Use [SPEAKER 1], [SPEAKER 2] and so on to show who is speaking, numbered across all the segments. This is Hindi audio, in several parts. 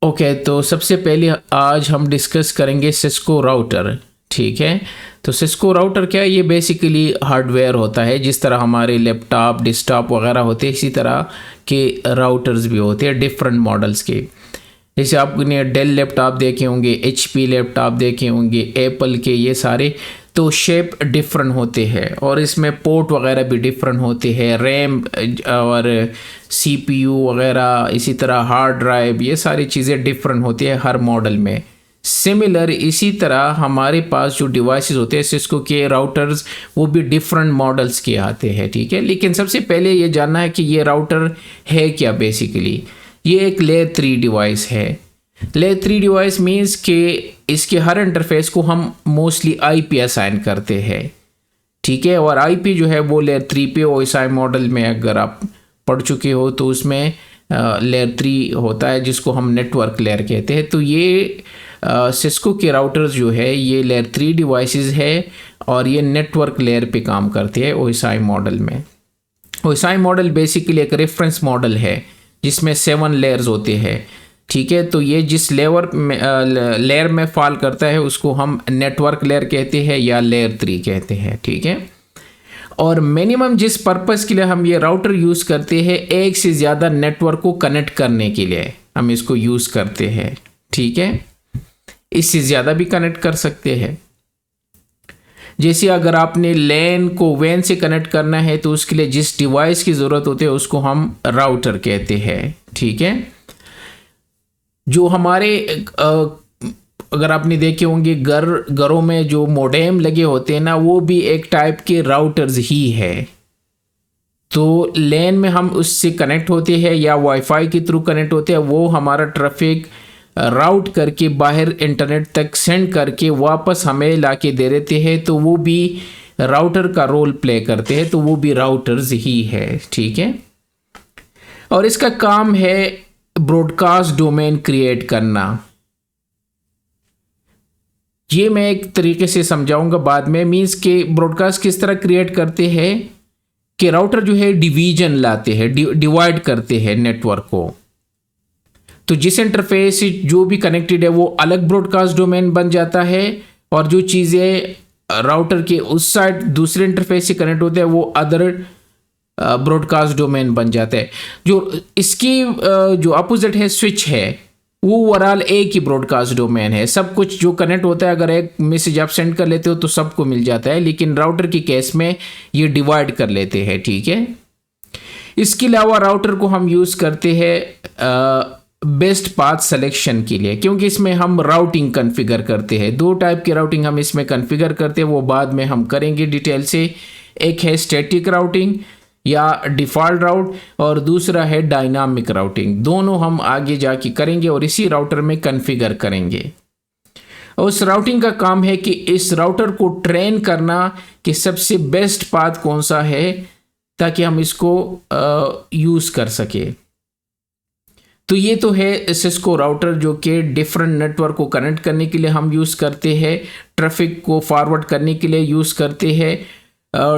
[SPEAKER 1] ओके, तो सबसे पहले आज हम डिस्कस करेंगे सिस्को राउटर। ठीक है, तो सिस्को राउटर क्या है? ये बेसिकली हार्डवेयर होता है। जिस तरह हमारे लैपटॉप, डेस्कटॉप वगैरह होते हैं, इसी तरह के राउटर्स भी होते हैं डिफरेंट मॉडल्स के। जैसे आपने डेल लैपटॉप देखे होंगे, एचपी लैपटॉप देखे होंगे, एप्पल के, ये सारे तो शेप डिफरेंट होते हैं और इसमें पोर्ट वगैरह भी डिफरेंट होते हैं, रैम और सीपीयू वगैरह, इसी तरह हार्ड ड्राइव, ये सारी चीज़ें डिफरेंट होती है हर मॉडल में। सिमिलर इसी तरह हमारे पास जो डिवाइसेस होते हैं सिस्को के राउटर्स, वो भी डिफरेंट मॉडल्स के आते हैं। ठीक है, लेकिन सबसे पहले ये जानना है कि ये राउटर है क्या। बेसिकली ये एक लेयर 3 डिवाइस है। लेयर 3 डिवाइस मीन्स कि इसके हर इंटरफेस को हम मोस्टली आईपी असाइन करते हैं। ठीक है, और आईपी जो है वो लेयर 3 पे ओएसआई मॉडल में अगर आप पढ़ चुके हो तो उसमें लेयर 3 होता है जिसको हम नेटवर्क लेयर कहते हैं। तो ये सिस्को के राउटर्स जो है ये लेयर 3 डिवाइसेस है और ये नेटवर्क लेयर पे काम करते हैं ओएसआई मॉडल में। ओएसआई मॉडल बेसिकली एक रेफरेंस मॉडल है जिसमें 7 लेयर्स होते हैं। ठीक है, तो ये जिस लेयर में फॉल करता है उसको हम नेटवर्क लेयर कहते हैं या लेयर 3 कहते हैं। ठीक है, और मिनिमम जिस पर्पस के लिए हम ये राउटर यूज़ करते हैं, एक से ज़्यादा नेटवर्क को कनेक्ट करने के लिए हम इसको यूज़ करते हैं। ठीक है, इससे ज़्यादा भी कनेक्ट कर सकते हैं। जैसे अगर आपने लैन को वैन से कनेक्ट करना है तो उसके लिए जिस डिवाइस की ज़रूरत होती है उसको हम राउटर कहते हैं। ठीक है, जो हमारे अगर आपने देखे होंगे घरों में जो मोडेम लगे होते हैं ना, वो भी एक टाइप के राउटर्स ही है। तो लैन में हम उससे कनेक्ट होते हैं या वाईफाई के थ्रू कनेक्ट होते हैं, वो हमारा ट्रैफिक राउट करके बाहर इंटरनेट तक सेंड करके वापस हमें लाके दे देते हैं, तो वो भी राउटर का रोल प्ले करते हैं, तो वो भी राउटर्स ही है। ठीक है, और इसका काम है ब्रॉडकास्ट डोमेन क्रिएट करना। ये मैं एक तरीके से समझाऊंगा बाद में। मींस के ब्रॉडकास्ट किस तरह क्रिएट करते हैं कि राउटर जो है डिवीजन लाते हैं, डिवाइड करते हैं नेटवर्क को। तो जिस इंटरफेस से जो भी कनेक्टेड है वो अलग ब्रॉडकास्ट डोमेन बन जाता है, और जो चीज़ें राउटर के उस साइड दूसरे इंटरफेस से कनेक्ट होते हैं वो अदर ब्रॉडकास्ट डोमेन बन जाता है। जो इसकी जो अपोजिट है स्विच है, वो ओवरऑल एक ही ब्रॉडकास्ट डोमेन है। सब कुछ जो कनेक्ट होता है, अगर एक मैसेज आप सेंड कर लेते हो तो सबको मिल जाता है, लेकिन राउटर की केस में ये डिवाइड कर लेते हैं। ठीक है, इसके अलावा राउटर को हम यूज़ करते हैं बेस्ट पाथ सिलेक्शन के लिए, क्योंकि इसमें हम राउटिंग कॉन्फ़िगर करते हैं। 2 टाइप की राउटिंग हम इसमें कॉन्फ़िगर करते हैं, वो बाद में हम करेंगे डिटेल से। एक है स्टैटिक राउटिंग या डिफ़ॉल्ट राउट, और दूसरा है डायनामिक राउटिंग। दोनों हम आगे जाके करेंगे और इसी राउटर में कॉन्फ़िगर करेंगे। उस राउटिंग का काम है कि इस राउटर को ट्रेन करना कि सबसे बेस्ट पाथ कौन सा है ताकि हम इसको यूज़ कर सके। तो ये तो है सिस्को राउटर जो कि डिफरेंट नेटवर्क को कनेक्ट करने के लिए हम यूज़ करते हैं, ट्रैफिक को फॉरवर्ड करने के लिए यूज़ करते हैं,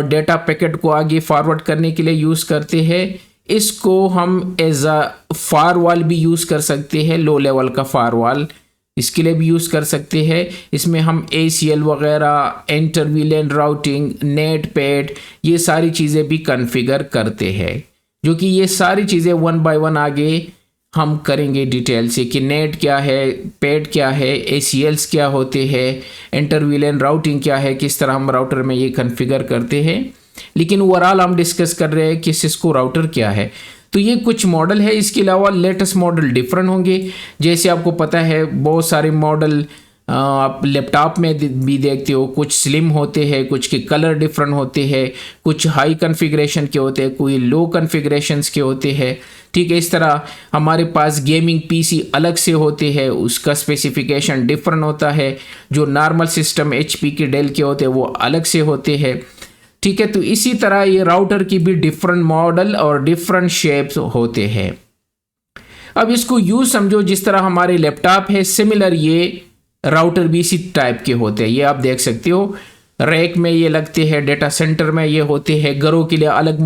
[SPEAKER 1] डेटा पैकेट को आगे फॉरवर्ड करने के लिए यूज़ करते हैं। इसको हम एज अ फायरवॉल भी यूज़ कर सकते हैं, लो लेवल का फायरवॉल इसके लिए भी यूज़ कर सकते हैं। इसमें हम ACL वगैरह, इंटर-VLAN राउटिंग, नेट पैड, ये सारी चीज़ें भी कॉन्फ़िगर करते हैं, जो कि ये सारी चीज़ें 1 बाय 1 आगे हम करेंगे डिटेल से कि नेट क्या है, पैड क्या है, ACLs क्या होते हैं, इंटर-VLAN राउटिंग क्या है, किस तरह हम राउटर में ये कॉन्फ़िगर करते हैं। लेकिन ओवरऑल हम डिस्कस कर रहे हैं कि सिस्को राउटर क्या है। तो ये कुछ मॉडल है, इसके अलावा लेटेस्ट मॉडल डिफरेंट होंगे। जैसे आपको पता है बहुत सारे मॉडल आप लैपटॉप में भी देखते हो, कुछ स्लिम होते हैं, कुछ के कलर डिफरेंट होते हैं, कुछ हाई कॉन्फ़िगरेशन के होते हैं, कोई लो कॉन्फ़िगरेशंस के होते हैं। ठीक है, इस तरह हमारे पास गेमिंग PC अलग से होते हैं, उसका स्पेसिफिकेशन डिफरेंट होता है। जो नॉर्मल सिस्टम HP के डेल के होते हैं वो अलग से होते हैं। ठीक है, तो इसी तरह ये राउटर की भी डिफरेंट मॉडल और डिफरेंट शेप्स होते हैं। अब इसको यूज़ समझो जिस तरह हमारे लैपटॉप है, सिमिलर ये राउटर भी इसी टाइप के होते हैं। ये आप देख सकते हो, रैक में ये लगते हैं, डेटा सेंटर में ये होते हैं, घरों के लिए अलग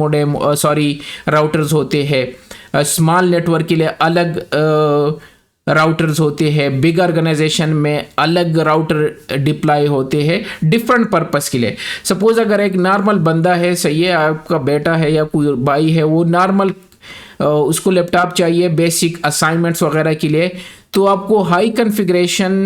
[SPEAKER 1] राउटर्स होते हैं, स्मॉल नेटवर्क के लिए अलग राउटर्स होते हैं, बिग ऑर्गेनाइजेशन में अलग राउटर डिप्लॉय होते हैं डिफरेंट पर्पस के लिए। सपोज अगर एक नॉर्मल बंदा है, सही है, आपका बेटा है या कोई भाई है, वो नॉर्मल उसको लैपटॉप चाहिए बेसिक असाइनमेंट्स वगैरह के लिए, तो आपको हाई कॉन्फ़िगरेशन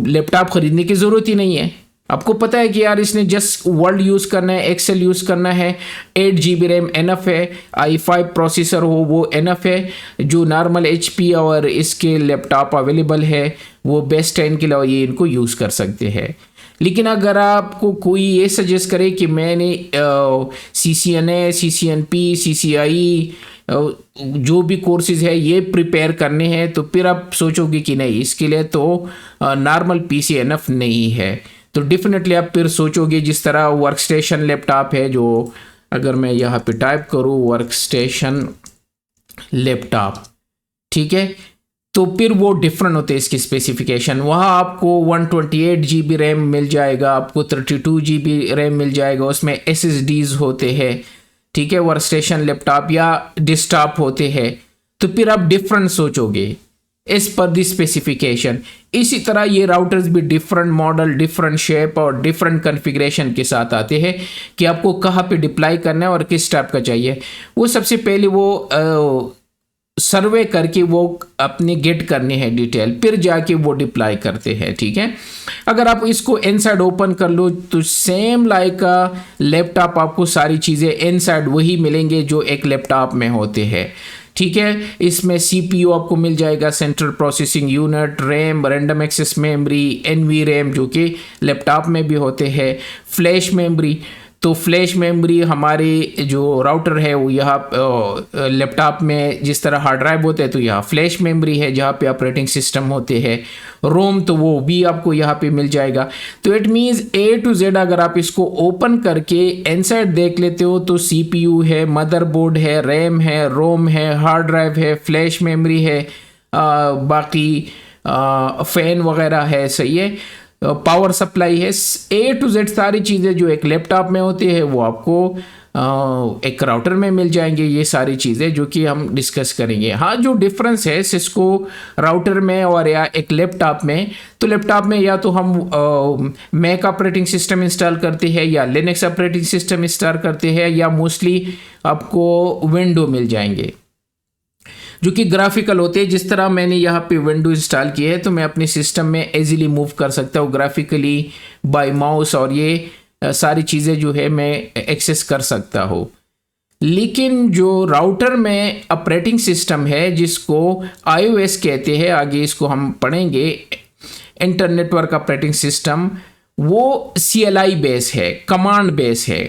[SPEAKER 1] लैपटॉप खरीदने की ज़रूरत ही नहीं है। आपको पता है कि यार इसने जस्ट वर्ड यूज़ करना है, एक्सेल यूज़ करना है, 8 GB रैम एनफ है, i5 प्रोसेसर हो वो एनफ है। जो नॉर्मल HP और इसके लैपटॉप अवेलेबल है वो बेस्ट है, इनके अलावा ये इनको यूज़ कर सकते हैं। लेकिन अगर आपको कोई ये सजेस्ट करे कि मैंने CCNA, CCNP, CCI जो भी कोर्सेज है ये प्रिपेयर करने हैं, तो फिर आप सोचोगे कि नहीं, इसके लिए तो नॉर्मल PC एनफ नहीं है। तो डेफिनेटली आप फिर सोचोगे जिस तरह वर्क स्टेशन लैपटॉप है, जो अगर मैं यहाँ पे टाइप करूँ वर्क स्टेशन लैपटॉप, ठीक है, तो फिर वो डिफरेंट होते हैं इसकी स्पेसिफिकेशन। वहाँ आपको 128 GB रैम मिल जाएगा, आपको 32 GB रैम मिल जाएगा, उसमें SSDs होते हैं, ठीक है, वर्क स्टेशन लैपटॉप या डेस्कटॉप होते हैं। तो फिर आप डिफरेंट सोचोगे एज पर दी स्पेसिफिकेशन। इसी तरह ये राउटर्स भी डिफरेंट मॉडल, डिफरेंट शेप और डिफरेंट कॉन्फ़िगरेशन के साथ आते हैं कि आपको कहाँ पे डिप्लॉय करना है और किस टाइप का चाहिए। वो सबसे पहले वो सर्वे करके वो अपने गेट करने हैं डिटेल, फिर जाके वो डिप्लॉय करते हैं, ठीक है। अगर आप इसको इनसाइड ओपन कर लो तो सेम लाइक लैपटॉप आपको सारी चीज़ें इनसाइड वही मिलेंगे जो एक लैपटॉप में होते हैं, ठीक है। इसमें CPU आपको मिल जाएगा, central processing unit, RAM, random access memory, NVRAM जो कि लैपटॉप में भी होते हैं, फ्लैश मेमोरी। तो फ्लैश मेमोरी हमारे जो राउटर है वो यहाँ लैपटॉप में जिस तरह हार्ड ड्राइव होते हैं तो यहाँ फ्लैश मेमोरी है जहाँ पे ऑपरेटिंग सिस्टम होते हैं। रोम तो वो भी आपको यहाँ पे मिल जाएगा। तो it means A to Z अगर आप इसको ओपन करके इनसाइड देख लेते हो तो CPU है, मदरबोर्ड है, रैम है, रोम है, हार्ड ड्राइव है, फ्लैश मेमोरी है, बाकी फ़ैन वगैरह है, सही है, पावर सप्लाई है, A to Z सारी चीज़ें जो एक लैपटॉप में होती है वो आपको एक राउटर में मिल जाएंगे। ये सारी चीज़ें जो कि हम डिस्कस करेंगे। हाँ, जो डिफरेंस है सिस्को राउटर में और या एक लैपटॉप में, तो लैपटॉप में या तो हम मैक ऑपरेटिंग सिस्टम इंस्टॉल करते हैं या लिनक्स ऑपरेटिंग सिस्टम इंस्टॉल करते हैं या मोस्टली आपको विंडो मिल जाएंगे जो कि ग्राफिकल होते हैं। जिस तरह मैंने यहाँ पे विंडो इंस्टॉल किया है तो मैं अपने सिस्टम में इजीली मूव कर सकता हूँ ग्राफिकली बाय माउस, और ये सारी चीज़ें जो है मैं एक्सेस कर सकता हूँ। लेकिन जो राउटर में ऑपरेटिंग सिस्टम है जिसको iOS कहते हैं, आगे इसको हम पढ़ेंगे, इंटर नेटवर्क ऑपरेटिंग सिस्टम, वो CLI बेस है, कमांड बेस है।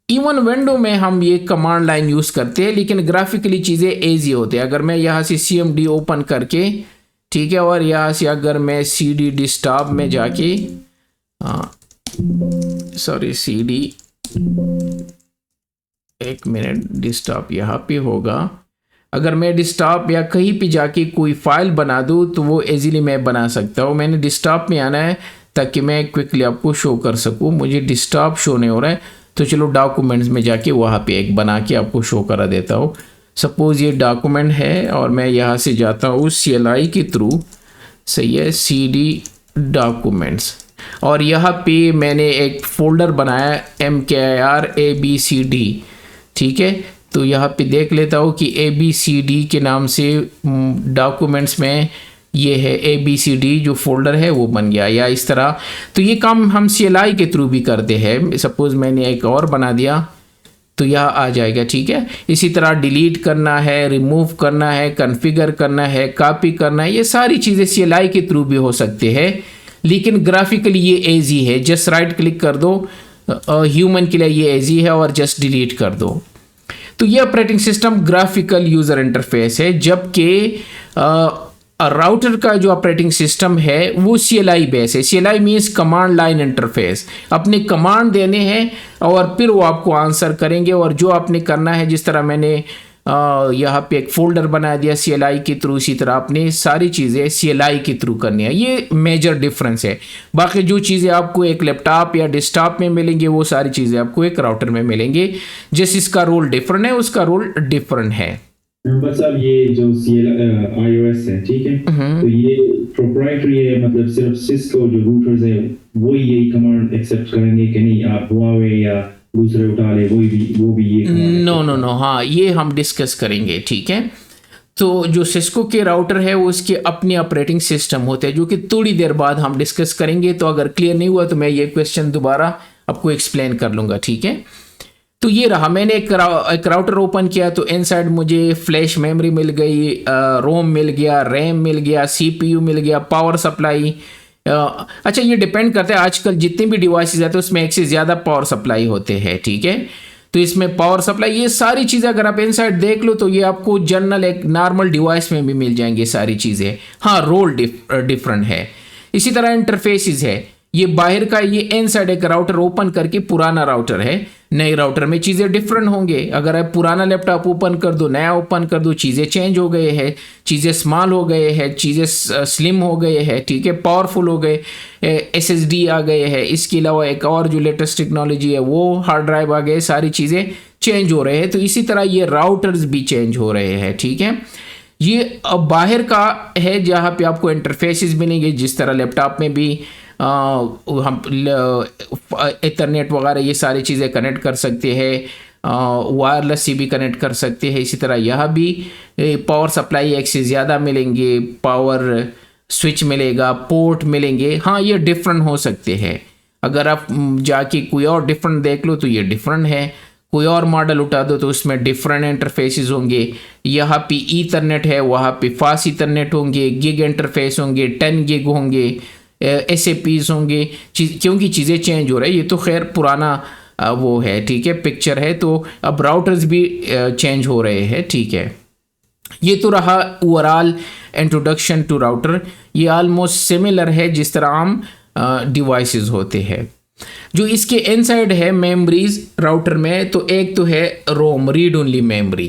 [SPEAKER 1] इवन विंडो में हम ये कमांड लाइन यूज़ करते हैं लेकिन ग्राफिकली चीज़ें ईजी होते हैं। अगर मैं यहाँ से CMD ओपन करके, ठीक है, और यहाँ से अगर मैं CD डेस्कटॉप में जाके CD, एक मिनट, डेस्कटॉप यहाँ पे होगा। अगर मैं डेस्कटॉप या कहीं पे जाके कोई फाइल बना दूँ तो वो इजीली मैं बना सकता हूँ। मैंने डेस्कटॉप में आना है ताकि मैं क्विकली आपको शो कर सकूँ। मुझे डेस्कटॉप शो नहीं हो रहा है तो चलो डॉक्यूमेंट्स में जाके वहाँ पे एक बना के आपको शो करा देता हूँ। सपोज़ ये डॉक्यूमेंट है और मैं यहाँ से जाता हूँ CLI के थ्रू, सही है, CD डॉक्यूमेंट्स, और यहाँ पे मैंने एक फ़ोल्डर बनाया MKIR ABCD, ठीक है। तो यहाँ पे देख लेता हूँ कि ABCD के नाम से डॉक्यूमेंट्स में ये है ABCD जो फोल्डर है वो बन गया, या इस तरह। तो ये काम हम CLI के थ्रू भी करते हैं। सपोज़ मैंने एक और बना दिया तो यह आ जाएगा, ठीक है। इसी तरह डिलीट करना है, रिमूव करना है, कॉन्फ़िगर करना है, कॉपी करना है, ये सारी चीज़ें CLI के थ्रू भी हो सकते हैं। लेकिन ग्राफिकली ये ईजी है, जस्ट राइट क्लिक कर दो, ह्यूमन के लिए ये ईजी है, और जस्ट डिलीट कर दो। तो ये operating system graphical user interface है, जबकि राउटर का जो ऑपरेटिंग सिस्टम है वो CLI बेस है। CLI means command line interface. अपने कमांड देने हैं और फिर वो आपको आंसर करेंगे, और जो आपने करना है, जिस तरह मैंने यहाँ पे एक फोल्डर बना दिया CLI के थ्रू। इसी तरह आपने सारी चीज़ें CLI के थ्रू करनी है। ये मेजर डिफरेंस है। बाकी जो चीज़ें आपको एक लैपटॉप या डेस्कटॉप में मिलेंगे वो सारी चीज़ें आपको एक राउटर में मिलेंगे। जिस इसका रोल डिफरेंट है उसका रोल डिफरेंट है।
[SPEAKER 2] बस अब ये जो iOS है, ठीक है, तो ये प्रोप्राइटरी है, मतलब सिर्फ सिस्को जो रूटर्स है वो यही कमांड एक्सेप्ट करेंगे कि नहीं आप हुआवे या दूसरे उठा ले वो भी ये
[SPEAKER 1] नो, हाँ ये हम डिस्कस करेंगे, ठीक है। तो जो सिस्को के राउटर है वो उसके अपने ऑपरेटिंग सिस्टम होते हैं, जो कि थोड़ी देर बाद हम डिस्कस करेंगे। तो अगर क्लियर नहीं हुआ तो मैं ये क्वेश्चन दोबारा आपको एक्सप्लेन कर लूँगा, ठीक है। तो ये रहा, मैंने एक राउटर ओपन किया तो इनसाइड मुझे फ्लैश मेमोरी मिल गई, रोम मिल गया, रैम मिल गया, CPU मिल गया, पावर सप्लाई। अच्छा, ये डिपेंड करता है, आजकल जितने भी डिवाइसेस आते हैं उसमें एक से ज़्यादा पावर सप्लाई होते हैं, ठीक है। तो इसमें पावर सप्लाई, ये सारी चीज़ें अगर आप इनसाइड देख लो तो ये आपको जनरल एक नॉर्मल डिवाइस में भी मिल जाएंगे सारी चीज़ें। हाँ, रोल डिफरेंट है। इसी तरह इंटरफेसेस है, ये बाहर का, ये इनसाइड एक राउटर ओपन करके पुराना राउटर है, नए राउटर में चीज़ें डिफरेंट होंगे। अगर आप पुराना लैपटॉप ओपन कर दो, नया ओपन कर दो, चीज़ें चेंज हो गए हैं, चीज़ें स्मॉल हो गए हैं, चीज़ें स्लिम हो गए हैं, ठीक है, पावरफुल हो गए, SSD आ गए हैं। इसके अलावा एक और जो लेटेस्ट टेक्नोलॉजी है वो हार्ड ड्राइव आ गए, सारी चीज़ें चेंज हो रहे हैं। तो इसी तरह ये राउटर्स भी चेंज हो रहे हैं, ठीक है। ये अब बाहर का है जहाँ पे आपको इंटरफेसेस मिलेंगे, जिस तरह लैपटॉप में भी हम इथरनेट वगैरह ये सारी चीज़ें कनेक्ट कर सकते हैं, वायरलेस से भी कनेक्ट कर सकते हैं। इसी तरह यहाँ भी पावर सप्लाई एक से ज़्यादा मिलेंगे, पावर स्विच मिलेगा, पोर्ट मिलेंगे। हाँ, ये डिफरेंट हो सकते हैं। अगर आप जाके कोई और डिफरेंट देख लो तो ये डिफरेंट है, कोई और मॉडल उठा दो तो उसमें डिफरेंट इंटरफेसेस होंगे। यहाँ पे ईथरनेट है, वहाँ पे फास्ट ईथरनेट होंगे, गिग इंटरफेस होंगे, 10 गिग होंगे, SAPs होंगे, क्योंकि चीज़ें चेंज हो रही है। ये तो खैर पुराना वो है, ठीक है, पिक्चर है। तो अब राउटर्स भी चेंज हो रहे हैं, ठीक है। ये तो रहा ओवरऑल इंट्रोडक्शन टू राउटर। ये ऑलमोस्ट सिमिलर है जिस तरह आम डिवाइसेस होते हैं। जो इसके इनसाइड है मेमोरीज राउटर में, तो एक तो है ROM, read only memory,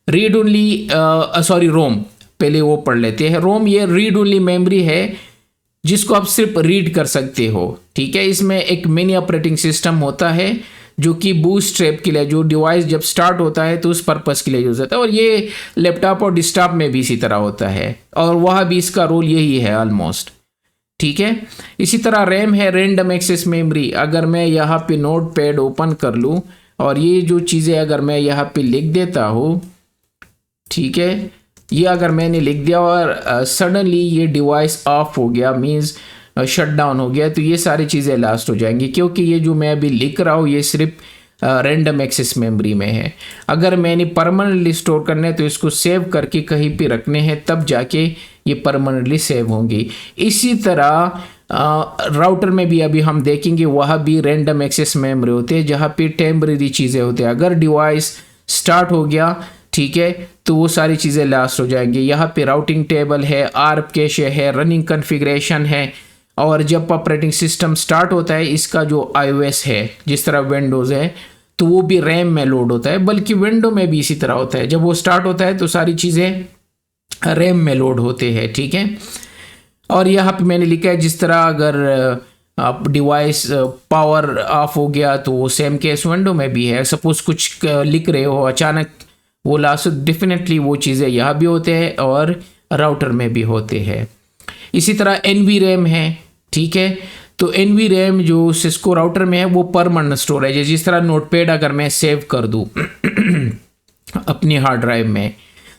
[SPEAKER 1] read only ROM, पहले वो पढ़ लेते हैं। रोम ये रीड ओनली मेमोरी है जिसको आप सिर्फ रीड कर सकते हो, ठीक है। इसमें एक मिनी ऑपरेटिंग सिस्टम होता है जो कि बूटस्ट्रैप के लिए, जो डिवाइस जब स्टार्ट होता है तो उस पर्पस के लिए यूज़ होता है। और ये लैपटॉप और डेस्कटॉप में भी इसी तरह होता है, और वह भी इसका रोल यही है ऑलमोस्ट, ठीक है। इसी तरह रैम है, रैंडम एक्सेस मेमोरी। अगर मैं यहाँ पे नोट पैड ओपन कर लूँ और ये जो चीज़ें अगर मैं यहाँ पे लिख देता हूँ, ठीक है, ये अगर मैंने लिख दिया और सडनली ये डिवाइस ऑफ हो गया, मींस शट डाउन हो गया, तो ये सारी चीज़ें लास्ट हो जाएंगी, क्योंकि ये जो मैं अभी लिख रहा हूँ ये सिर्फ रैंडम एक्सेस मेमोरी में है। अगर मैंने परमानेंटली स्टोर करने हैं तो इसको सेव करके कहीं पे रखने हैं, तब जाके ये परमानेंटली सेव होंगी। इसी तरह राउटर में भी अभी हम देखेंगे, वह भी रैंडम एक्सेस मेमोरी होते हैं जहाँ पे टेम्परेरी चीज़ें होती हैं। अगर डिवाइस स्टार्ट हो गया, ठीक है, तो वो सारी चीज़ें लास्ट हो जाएंगी। यहाँ पे राउटिंग टेबल है, ARP कैशे है, रनिंग कॉन्फ़िगरेशन है। और जब ऑपरेटिंग सिस्टम स्टार्ट होता है, इसका जो iOS है, जिस तरह विंडोज़ है, तो वो भी रैम में लोड होता है, बल्कि विंडो में भी इसी तरह होता है। जब वो स्टार्ट होता है तो सारी चीज़ें रैम में लोड होते हैं, ठीक है। और यहाँ पे मैंने लिखा है जिस तरह अगर आप डिवाइस पावर ऑफ हो गया तो वो सेम केस विंडो में भी है। सपोज़ कुछ लिख रहे हो, अचानक वो लास्ट, डेफिनेटली वो चीज़ें यहाँ भी होते हैं और राउटर में भी होते हैं। इसी तरह NVRAM है, ठीक है। तो NVRAM जो सिस्को राउटर में है वो परमानेंट स्टोरेज है। जिस तरह नोटपैड अगर मैं सेव कर दूँ अपनी हार्ड ड्राइव में,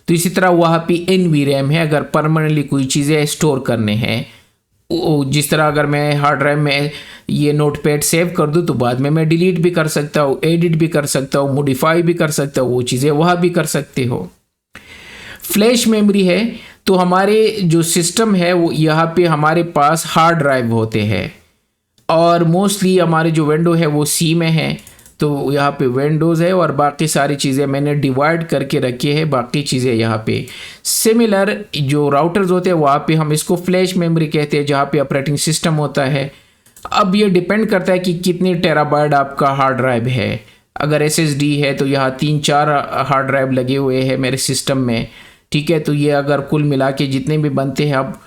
[SPEAKER 1] तो इसी तरह वहाँ पे NVRAM है अगर परमानेंटली कोई चीज़ें स्टोर करने हैं। जिस तरह अगर मैं हार्ड ड्राइव में ये नोटपैड सेव कर दूँ तो बाद में मैं डिलीट भी कर सकता हूँ, एडिट भी कर सकता हूँ, मॉडिफाई भी कर सकता हूँ, वो चीज़ें वहाँ भी कर सकते हो। फ्लैश मेमोरी है, तो हमारे जो सिस्टम है वो यहाँ पे हमारे पास हार्ड ड्राइव होते हैं, और मोस्टली हमारे जो विंडो है वो C में है, तो यहाँ पे विंडोज़ है और बाकी सारी चीज़ें मैंने डिवाइड करके रखी है। बाकी चीज़ें यहाँ पे सिमिलर जो राउटर्स होते हैं वहाँ पे हम इसको फ्लैश मेमोरी कहते हैं, जहाँ पे ऑपरेटिंग सिस्टम होता है। अब ये डिपेंड करता है कि कितनी टेराबाइट आपका हार्ड ड्राइव है। अगर SSD है तो यहाँ 3-4 हार्ड ड्राइव लगे हुए हैं मेरे सिस्टम में, ठीक है। तो ये अगर कुल मिला के जितने भी बनते हैं आप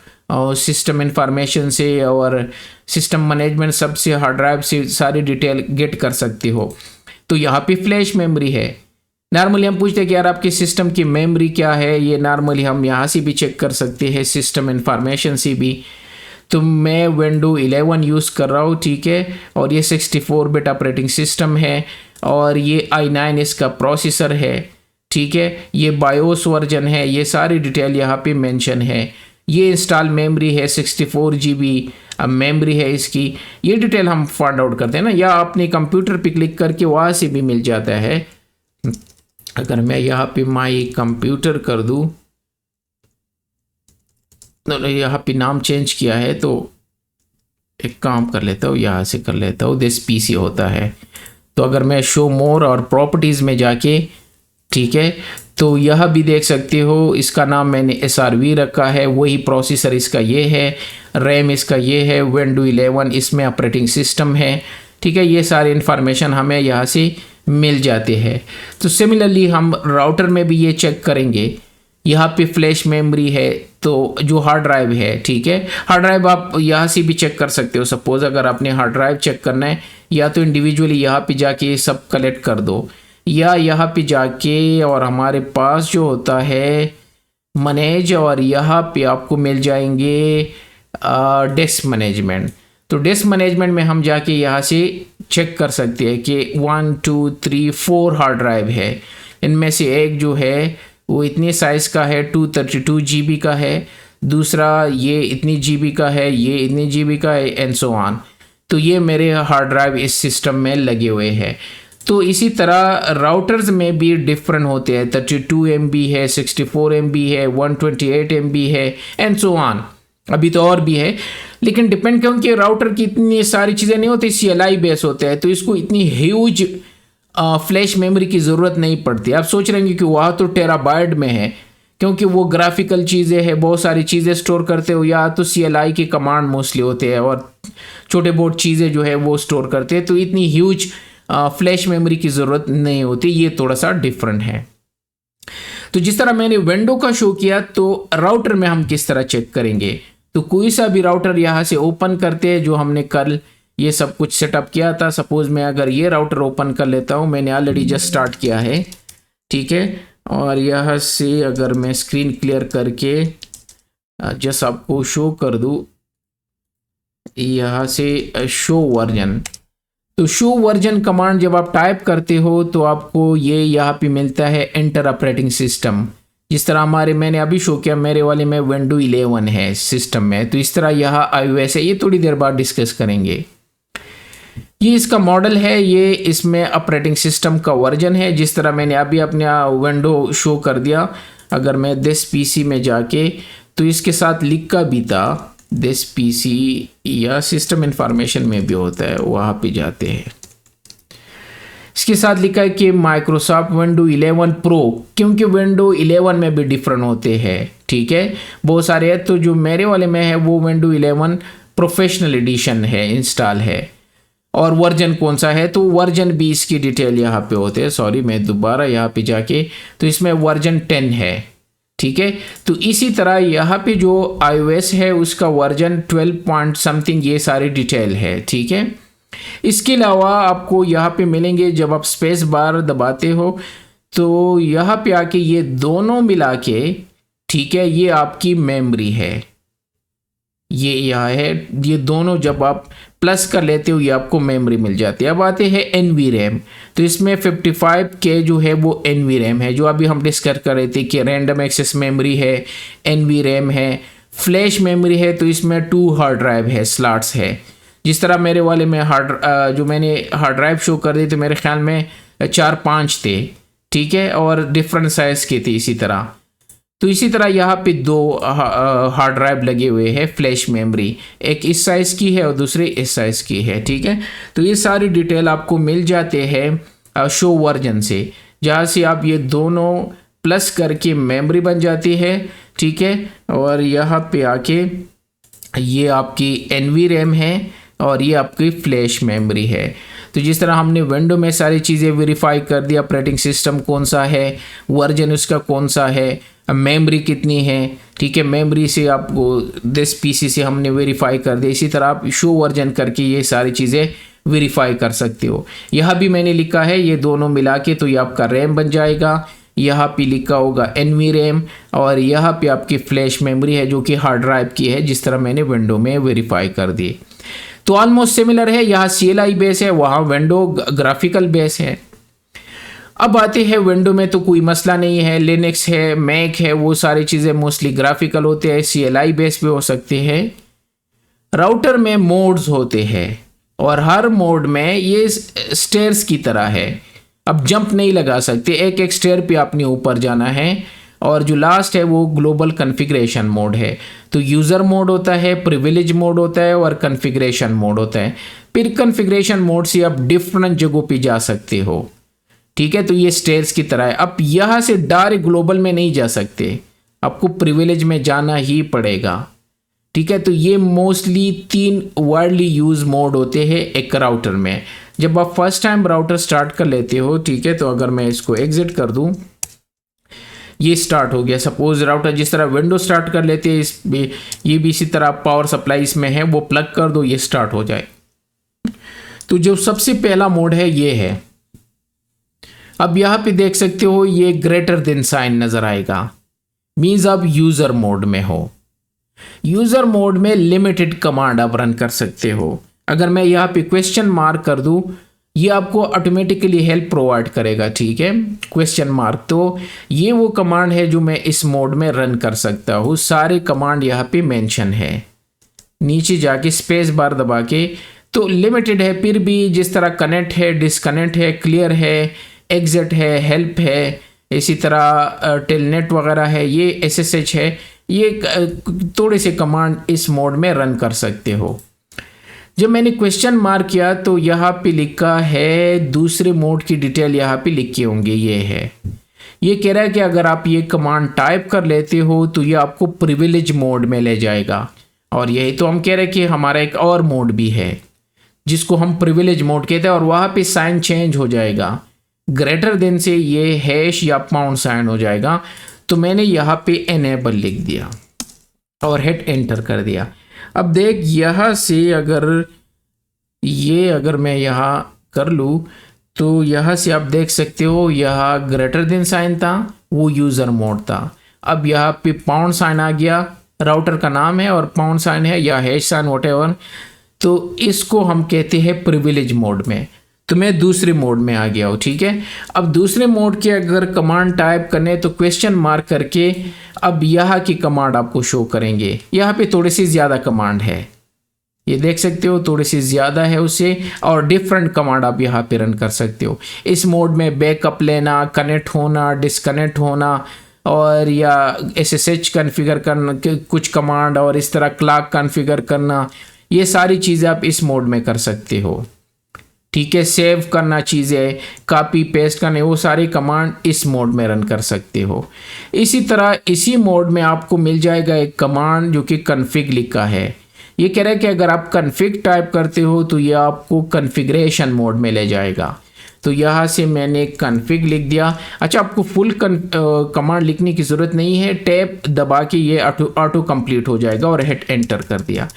[SPEAKER 1] सिस्टम इंफॉर्मेशन से और सिस्टम मैनेजमेंट सबसे हार्ड ड्राइव से सारी डिटेल गेट कर सकते हो। तो यहाँ पे फ्लैश मेमोरी है। नॉर्मली हम पूछते हैं कि यार आपके सिस्टम की मेमोरी क्या है, ये नॉर्मली हम यहाँ से भी चेक कर सकते हैं, सिस्टम इंफॉर्मेशन से भी। तो मैं विंडो 11 यूज़ कर रहा हूँ, ठीक है, और ये 64 बिट ऑपरेटिंग सिस्टम है और ये i9 इसका प्रोसेसर है, ठीक है। ये बायोस वर्जन है, ये सारी डिटेल यहाँ पे मेंशन है। ये इंस्टॉल मेमोरी है 64 GB मेमोरी है इसकी। ये डिटेल हम फाइंड आउट करते हैं ना, या अपने कंप्यूटर पे क्लिक करके वहाँ से भी मिल जाता है। अगर मैं यहाँ पे माई कंप्यूटर कर दूँ, तो यहाँ पे नाम चेंज किया है, तो एक काम कर लेता हूँ, यहाँ से कर लेता हूँ, दिस PC होता है। तो अगर मैं शो मोर और प्रॉपर्टीज़ में जाके, ठीक है, तो यह भी देख सकते हो, इसका नाम मैंने SRV रखा है, वही प्रोसेसर इसका ये है, रैम इसका ये है, विंडो 11 इसमें ऑपरेटिंग सिस्टम है, ठीक है। ये सारी इन्फॉर्मेशन हमें यहाँ से मिल जाते हैं। तो सिमिलरली हम राउटर में भी ये चेक करेंगे। यहाँ पे फ्लैश मेमोरी है, तो जो हार्ड ड्राइव है, ठीक है, हार्ड ड्राइव आप यहाँ से भी चेक कर सकते हो। सपोज़ अगर आपने हार्ड ड्राइव चेक करना है, या तो इंडिविजुअली यहाँ पे जाके सब कलेक्ट कर दो, या यहाँ पे जाके और हमारे पास जो होता है मैनेज, और यहाँ पे आपको मिल जाएंगे डिस्क मैनेजमेंट। तो डिस्क मैनेजमेंट में हम जाके यहाँ से चेक कर सकते हैं कि 1 2 3 4 हार्ड ड्राइव है। इनमें से एक जो है वो इतने साइज़ का है, 232 GB का है, दूसरा ये इतनी GB का है, ये इतनी GB का है, एंड सो ऑन। तो ये मेरे हार्ड ड्राइव इस सिस्टम में लगे हुए हैं। तो इसी तरह राउटर्स में भी डिफरेंट होते हैं, 32 MB है, 64 MB है, 128 MB है, एंड सो ऑन। अभी तो और भी है, लेकिन डिपेंड क्योंकि राउटर की इतनी सारी चीज़ें नहीं होती, CLI बेस होते हैं, तो इसको इतनी ह्यूज फ्लैश मेमोरी की ज़रूरत नहीं पड़ती। आप सोच रहे हैं कि वहाँ तो टेराबाइट में है, क्योंकि वो ग्राफिकल चीज़ें हैं, बहुत सारी चीज़ें स्टोर करते हो, या तो CLI के कमांड मोस्टली होते हैं और छोटे बहुत चीज़ें जो है वो स्टोर करते हैं, तो इतनी ह्यूज फ्लैश मेमोरी की ज़रूरत नहीं होती। ये थोड़ा सा डिफरेंट है। तो जिस तरह मैंने विंडो का शो किया, तो राउटर में हम किस तरह चेक करेंगे। तो कोई सा भी राउटर यहाँ से ओपन करते हैं, जो हमने कल ये सब कुछ सेटअप किया था। सपोज़ मैं अगर ये राउटर ओपन कर लेता हूँ, मैंने ऑलरेडी जस्ट स्टार्ट किया है, ठीक है, और यहाँ से अगर मैं स्क्रीन क्लियर करके जस्ट आपको शो कर दूँ, यहाँ से शो वर्जन। तो शो वर्जन कमांड जब आप टाइप करते हो तो आपको ये यहाँ पे मिलता है एंटर ऑपरेटिंग सिस्टम। जिस तरह मैंने अभी शो किया, मेरे वाले में विंडो 11 है सिस्टम में, तो इस तरह यहाँ iOS है। ये थोड़ी देर बाद डिस्कस करेंगे। ये इसका मॉडल है, ये इसमें ऑपरेटिंग सिस्टम का वर्जन है। जिस तरह मैंने अभी अपना विंडो शो कर दिया, अगर मैं दिस PC में जाके, तो इसके साथ लिखा भी था दिस PC, या सिस्टम इंफॉर्मेशन में भी होता है, वहाँ पे जाते हैं, इसके साथ लिखा है कि माइक्रोसॉफ्ट विंडो 11 प्रो, क्योंकि विंडो 11 में भी डिफरेंट होते हैं, ठीक है, बहुत सारे हैं। तो जो मेरे वाले में है वो विंडो 11 प्रोफेशनल एडिशन है, इंस्टॉल है। और वर्जन कौन सा है, तो वर्जन भी इसकी डिटेल यहाँ पे होते हैं। सॉरी, मैं दोबारा यहाँ पे जाके, तो इसमें वर्जन 10 है, ठीक है। तो इसी तरह यहाँ पे जो iOS है उसका वर्जन 12 पॉइंट समथिंग, ये सारी डिटेल है, ठीक है। इसके अलावा आपको यहाँ पे मिलेंगे, जब आप स्पेस बार दबाते हो तो यहाँ पे आके ये दोनों मिला के, ठीक है, ये आपकी मेमोरी है, ये यहाँ है। ये दोनों जब आप प्लस कर लेते हो, ये आपको मेमोरी मिल जाती है। अब आते हैं NVRAM। तो इसमें 55K जो है वो NVRAM है, जो अभी हम डिस्कस कर रहे थे कि रैंडम एक्सेस मेमोरी है, NVRAM है, फ्लैश मेमोरी है। तो इसमें 2 हार्ड ड्राइव है, स्लॉट्स है। जिस तरह मेरे वाले में जो मैंने हार्ड ड्राइव शो कर दी, तो मेरे ख्याल में 4-5 थे, ठीक है, और डिफरेंट साइज़ के थे इसी तरह। तो इसी तरह यहाँ पे 2 हार्ड ड्राइव लगे हुए हैं फ्लैश मेमोरी, एक इस साइज़ की है और दूसरी इस साइज़ की है, ठीक है। तो ये सारी डिटेल आपको मिल जाते हैं शो वर्जन से, जहाँ से आप ये दोनों प्लस करके मेमोरी बन जाती है, ठीक है। और यहाँ पे आके ये आपकी NVRAM है और ये आपकी फ्लैश मेमोरी है। तो जिस तरह हमने विंडो में सारी चीज़ें वेरीफाई कर दिया, ऑपरेटिंग सिस्टम कौन सा है, वर्जन उसका कौन सा है, मेमोरी कितनी है, ठीक है, मेमोरी से आपको दिस पीसी से हमने वेरीफाई कर दिया। इसी तरह आप शो वर्जन करके ये सारी चीज़ें वेरीफाई कर सकते हो। यहाँ भी मैंने लिखा है ये दोनों मिला के तो ये आपका रैम बन जाएगा। यहाँ पे लिखा होगा एनवी रैम और यहाँ पे आपकी फ्लैश मेमोरी है जो कि हार्ड ड्राइव की है, जिस तरह मैंने विंडो में वेरीफाई कर दी। तो ऑलमोस्ट सिमिलर है, यहाँ CLI बेस है, वहाँ विंडो ग्राफिकल बेस है। अब आते हैं विंडो में तो कोई मसला नहीं है, लिनक्स है, मैक है, वो सारी चीज़ें मोस्टली ग्राफिकल होते हैं, CLI बेस भी हो सकते हैं। राउटर में मोड्स होते हैं और हर मोड में ये स्टेयर्स की तरह है, अब जंप नहीं लगा सकते, एक एक स्टेयर पे आपने ऊपर जाना है। और जो लास्ट है वो ग्लोबल कॉन्फ़िगरेशन मोड है। तो यूज़र मोड होता है, प्रिविलेज मोड होता है और कॉन्फ़िगरेशन मोड होता है। फिर कॉन्फ़िगरेशन मोड से आप डिफरेंट जगहों पे जा सकते हो, ठीक है। तो ये स्टेयर्स की तरह है। अब यहाँ से डायरेक्ट ग्लोबल में नहीं जा सकते, आपको प्रिविलेज में जाना ही पड़ेगा, ठीक है। तो ये मोस्टली 3 वाइडली यूज मोड होते हैं एक राउटर में। जब आप फर्स्ट टाइम राउटर स्टार्ट कर लेते हो, ठीक है, तो अगर मैं इसको एग्जिट कर दूं, ये स्टार्ट हो गया। सपोज राउटर जिस तरह विंडो स्टार्ट कर लेते हैं, ये भी इसी तरह पावर सप्लाई इसमें है, वो प्लग कर दो, ये स्टार्ट हो जाए। तो जो सबसे पहला मोड है ये है। अब यहाँ पे देख सकते हो ये ग्रेटर देन साइन नजर आएगा, मीन्स आप यूजर मोड में हो। यूजर मोड में लिमिटेड कमांड आप रन कर सकते हो। अगर मैं यहाँ पे क्वेश्चन मार्क कर दूं, ये आपको ऑटोमेटिकली हेल्प प्रोवाइड करेगा, ठीक है, क्वेश्चन मार्क। तो ये वो कमांड है जो मैं इस मोड में रन कर सकता हूँ। सारे कमांड यहाँ पे मेंशन है, नीचे जाके स्पेस बार दबा के। तो लिमिटेड है, फिर भी जिस तरह कनेक्ट है, डिसकनेक्ट है, क्लियर है, एग्जिट है, हेल्प है, इसी तरह टेलनेट वगैरह है, ये SSH है, ये थोड़े से कमांड इस मोड में रन कर सकते हो। जब मैंने क्वेश्चन मार्क किया तो यहाँ पे लिखा है दूसरे मोड की डिटेल, यहाँ पे लिखे होंगे, ये है। ये कह रहा है कि अगर आप ये कमांड टाइप कर लेते हो तो ये आपको प्रिविलेज मोड में ले जाएगा। और यही तो हम कह रहे हैं कि हमारा एक और मोड भी है जिसको हम प्रिविलेज मोड कहते हैं, और वहाँ पे साइन चेंज हो जाएगा, ग्रेटर देन से ये हैश या पाउंड साइन हो जाएगा। तो मैंने यहाँ पे एनेबल लिख दिया और हिट एंटर कर दिया। अब देख यहाँ से अगर मैं यहाँ कर लूँ तो यहाँ से आप देख सकते हो, यहाँ ग्रेटर देन साइन था, वो यूज़र मोड था। अब यहाँ पे पाउंड साइन आ गया, राउटर का नाम है और पाउंड साइन है या हैश साइन व्हाटएवर, तो इसको हम कहते हैं प्रिविलेज मोड में। तो मैं दूसरे मोड में आ गया हूँ, ठीक है। अब दूसरे मोड के अगर कमांड टाइप करने तो क्वेश्चन मार्क करके अब यहाँ की कमांड आपको शो करेंगे। यहाँ पे थोड़ी सी ज़्यादा कमांड है, ये देख सकते हो, थोड़ी सी ज़्यादा है उससे, और डिफरेंट कमांड आप यहाँ पे रन कर सकते हो। इस मोड में बैकअप लेना, कनेक्ट होना, डिसकनेक्ट होना, और या SSH कॉन्फ़िगर करना कुछ कमांड, और इस तरह क्लॉक कॉन्फ़िगर करना, ये सारी चीज़ें आप इस मोड में कर सकते हो, ठीक है। सेव करना चीज़ें, कॉपी पेस्ट करने, वो सारी कमांड इस मोड में रन कर सकते हो। इसी तरह इसी मोड में आपको मिल जाएगा एक कमांड जो कि कॉन्फ़िग लिखा है। ये कह रहा है कि अगर आप कॉन्फ़िग टाइप करते हो तो ये आपको कॉन्फ़िगरेशन मोड में ले जाएगा। तो यहाँ से मैंने कॉन्फ़िग लिख दिया। अच्छा, आपको फुल कमांड लिखने की ज़रूरत नहीं है, टैब दबा के ये ऑटो कंप्लीट हो जाएगा और हिट एंटर कर दिया।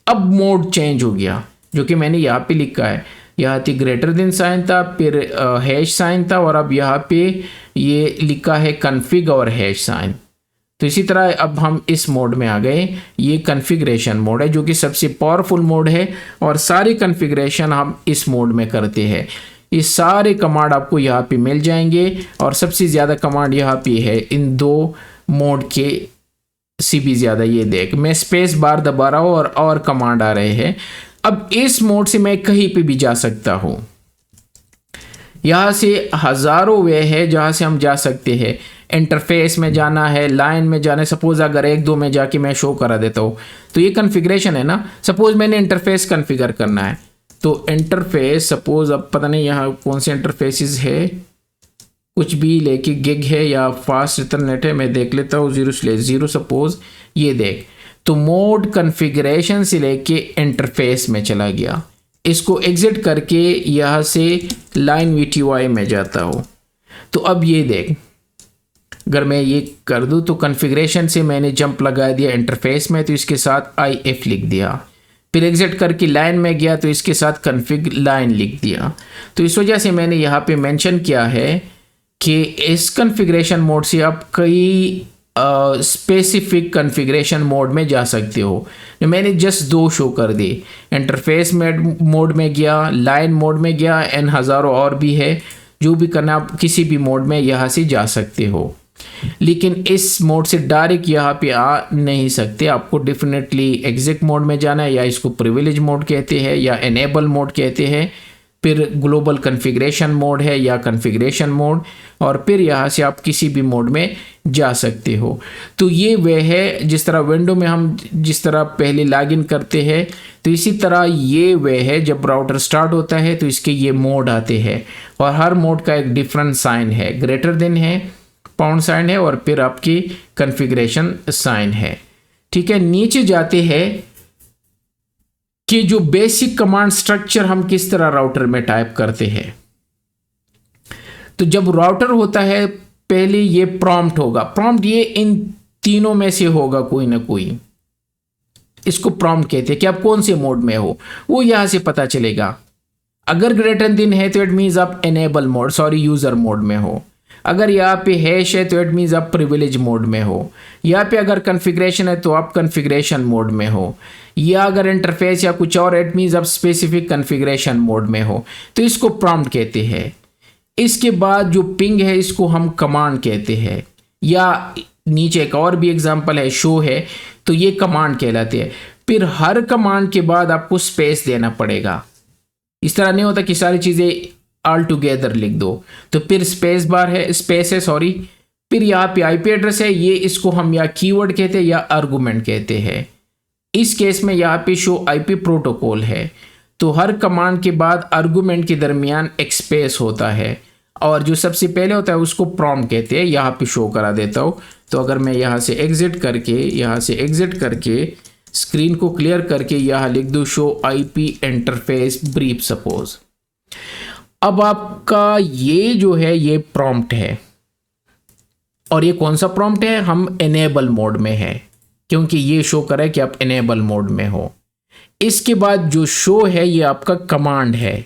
[SPEAKER 1] अब मोड चेंज हो गया, जो कि मैंने यहाँ पे लिखा है। यहाँ पे ग्रेटर देन साइन था, फिर हैश साइन था, और अब यहाँ पे ये लिखा है कॉन्फ़िग और हैश साइन। तो इसी तरह अब हम इस मोड में आ गए। ये कॉन्फ़िगरेशन मोड है जो कि सबसे पावरफुल मोड है, और सारी कॉन्फ़िगरेशन हम इस मोड में करते हैं। ये सारे कमांड आपको यहाँ पे मिल जाएंगे, और सबसे ज़्यादा कमांड यहाँ पे है इन दो मोड के से भी ज़्यादा। ये देख, मैं स्पेस बार दबा रहा हूँ और कमांड आ रहे हैं। अब इस मोड से मैं कहीं पे भी जा सकता हूँ। यहाँ से हज़ारों वे है जहाँ से हम जा सकते हैं। इंटरफेस में जाना है, लाइन में जाना है। सपोज़ अगर 1-2 में जाके मैं शो करा देता हूँ, तो ये कॉन्फ़िगरेशन है ना। सपोज़ मैंने इंटरफेस कॉन्फ़िगर करना है, तो इंटरफेस सपोज़, अब पता नहीं यहाँ कौन से इंटरफेसेस है, कुछ भी लेके गिग है या फास्ट इथरनेट है, मैं देख लेता हूँ 0/0 सपोज़। ये देख, तो मोड कॉन्फ़िगरेशन से लेके इंटरफेस में चला गया। इसको एग्जिट करके यहाँ से लाइन VTY में जाता हूँ। तो अब ये देख, अगर मैं ये कर दूँ तो कॉन्फ़िगरेशन से मैंने जंप लगा दिया इंटरफेस में, तो इसके साथ IF लिख दिया। फिर एग्जिट करके लाइन में गया तो इसके साथ कॉन्फ़िग लाइन लिख दिया। तो इस वजह से मैंने यहाँ पे मेंशन किया है कि इस कॉन्फ़िगरेशन मोड से आप कई स्पेसिफिक कॉन्फ़िगरेशन मोड में जा सकते हो। तो मैंने जस्ट 2 शो कर दी, इंटरफेस मोड में गया, लाइन मोड में गया, एंड हज़ारों और भी है। जो भी करना आप किसी भी मोड में यहाँ से जा सकते हो, लेकिन इस मोड से डायरेक्ट यहाँ पे आ नहीं सकते। आपको डेफिनेटली एग्जिट मोड में जाना है, या इसको प्रिविलेज मोड कहते हैं या एनेबल मोड कहते हैं। फिर ग्लोबल कॉन्फ़िगरेशन मोड है या कॉन्फ़िगरेशन मोड, और फिर यहाँ से आप किसी भी मोड में जा सकते हो। तो ये वह है जिस तरह विंडो में हम जिस तरह पहले लॉगिन करते हैं, तो इसी तरह ये वह है जब राउटर स्टार्ट होता है तो इसके ये मोड आते हैं, और हर मोड का एक डिफरेंट साइन है, ग्रेटर देन है, पाउंड साइन है, और फिर आपकी कॉन्फ़िगरेशन साइन है। ठीक है, नीचे जाते हैं कि जो बेसिक कमांड स्ट्रक्चर हम किस तरह राउटर में टाइप करते हैं। तो जब राउटर होता है पहले ये प्रॉम्प्ट होगा, प्रॉम्प्ट ये इन तीनों में से होगा कोई ना कोई, इसको प्रॉम्प्ट कहते हैं कि आप कौन से मोड में हो, वो यहां से पता चलेगा। अगर ग्रेटर देन है तो इट मीन्स आप एनेबल मोड यूजर मोड में हो। अगर यहाँ पे हैश है तो इट मीन्स आप प्रिविलेज मोड में हो। यहाँ पे अगर कॉन्फ़िगरेशन है तो आप कॉन्फ़िगरेशन मोड में हो, या अगर इंटरफेस या कुछ और इट मीन्स आप स्पेसिफिक कॉन्फ़िगरेशन मोड में हो। तो इसको प्रॉम्प्ट कहते हैं। इसके बाद जो पिंग है इसको हम कमांड कहते हैं, या नीचे एक और भी एग्जांपल है शो है, तो ये कमांड कहलाते हैं। फिर हर कमांड के बाद आपको स्पेस देना पड़ेगा। इस तरह नहीं होता कि सारी चीज़ें ऑल टुगेदर लिख दो, तो फिर स्पेस है सॉरी। फिर यहाँ पे IP एड्रेस है, ये इसको हम या कीवर्ड कहते हैं या आर्गुमेंट कहते हैं। इस केस में यहाँ पे शो IP प्रोटोकॉल है, तो हर कमांड के बाद आर्गुमेंट के दरमियान एक स्पेस होता है, और जो सबसे पहले होता है उसको प्रॉम्प्ट कहते हैं। यहाँ पे शो करा देता हूँ। तो अगर मैं यहाँ से एग्जिट करके स्क्रीन को क्लियर करके यहाँ लिख दूँ show IP interface brief suppose, अब आपका ये जो है ये प्रॉम्प्ट है। और ये कौन सा प्रॉम्प्ट है, हम एनेबल मोड में है, क्योंकि ये शो करे कि आप एनेबल मोड में हो। इसके बाद जो शो है ये आपका कमांड है।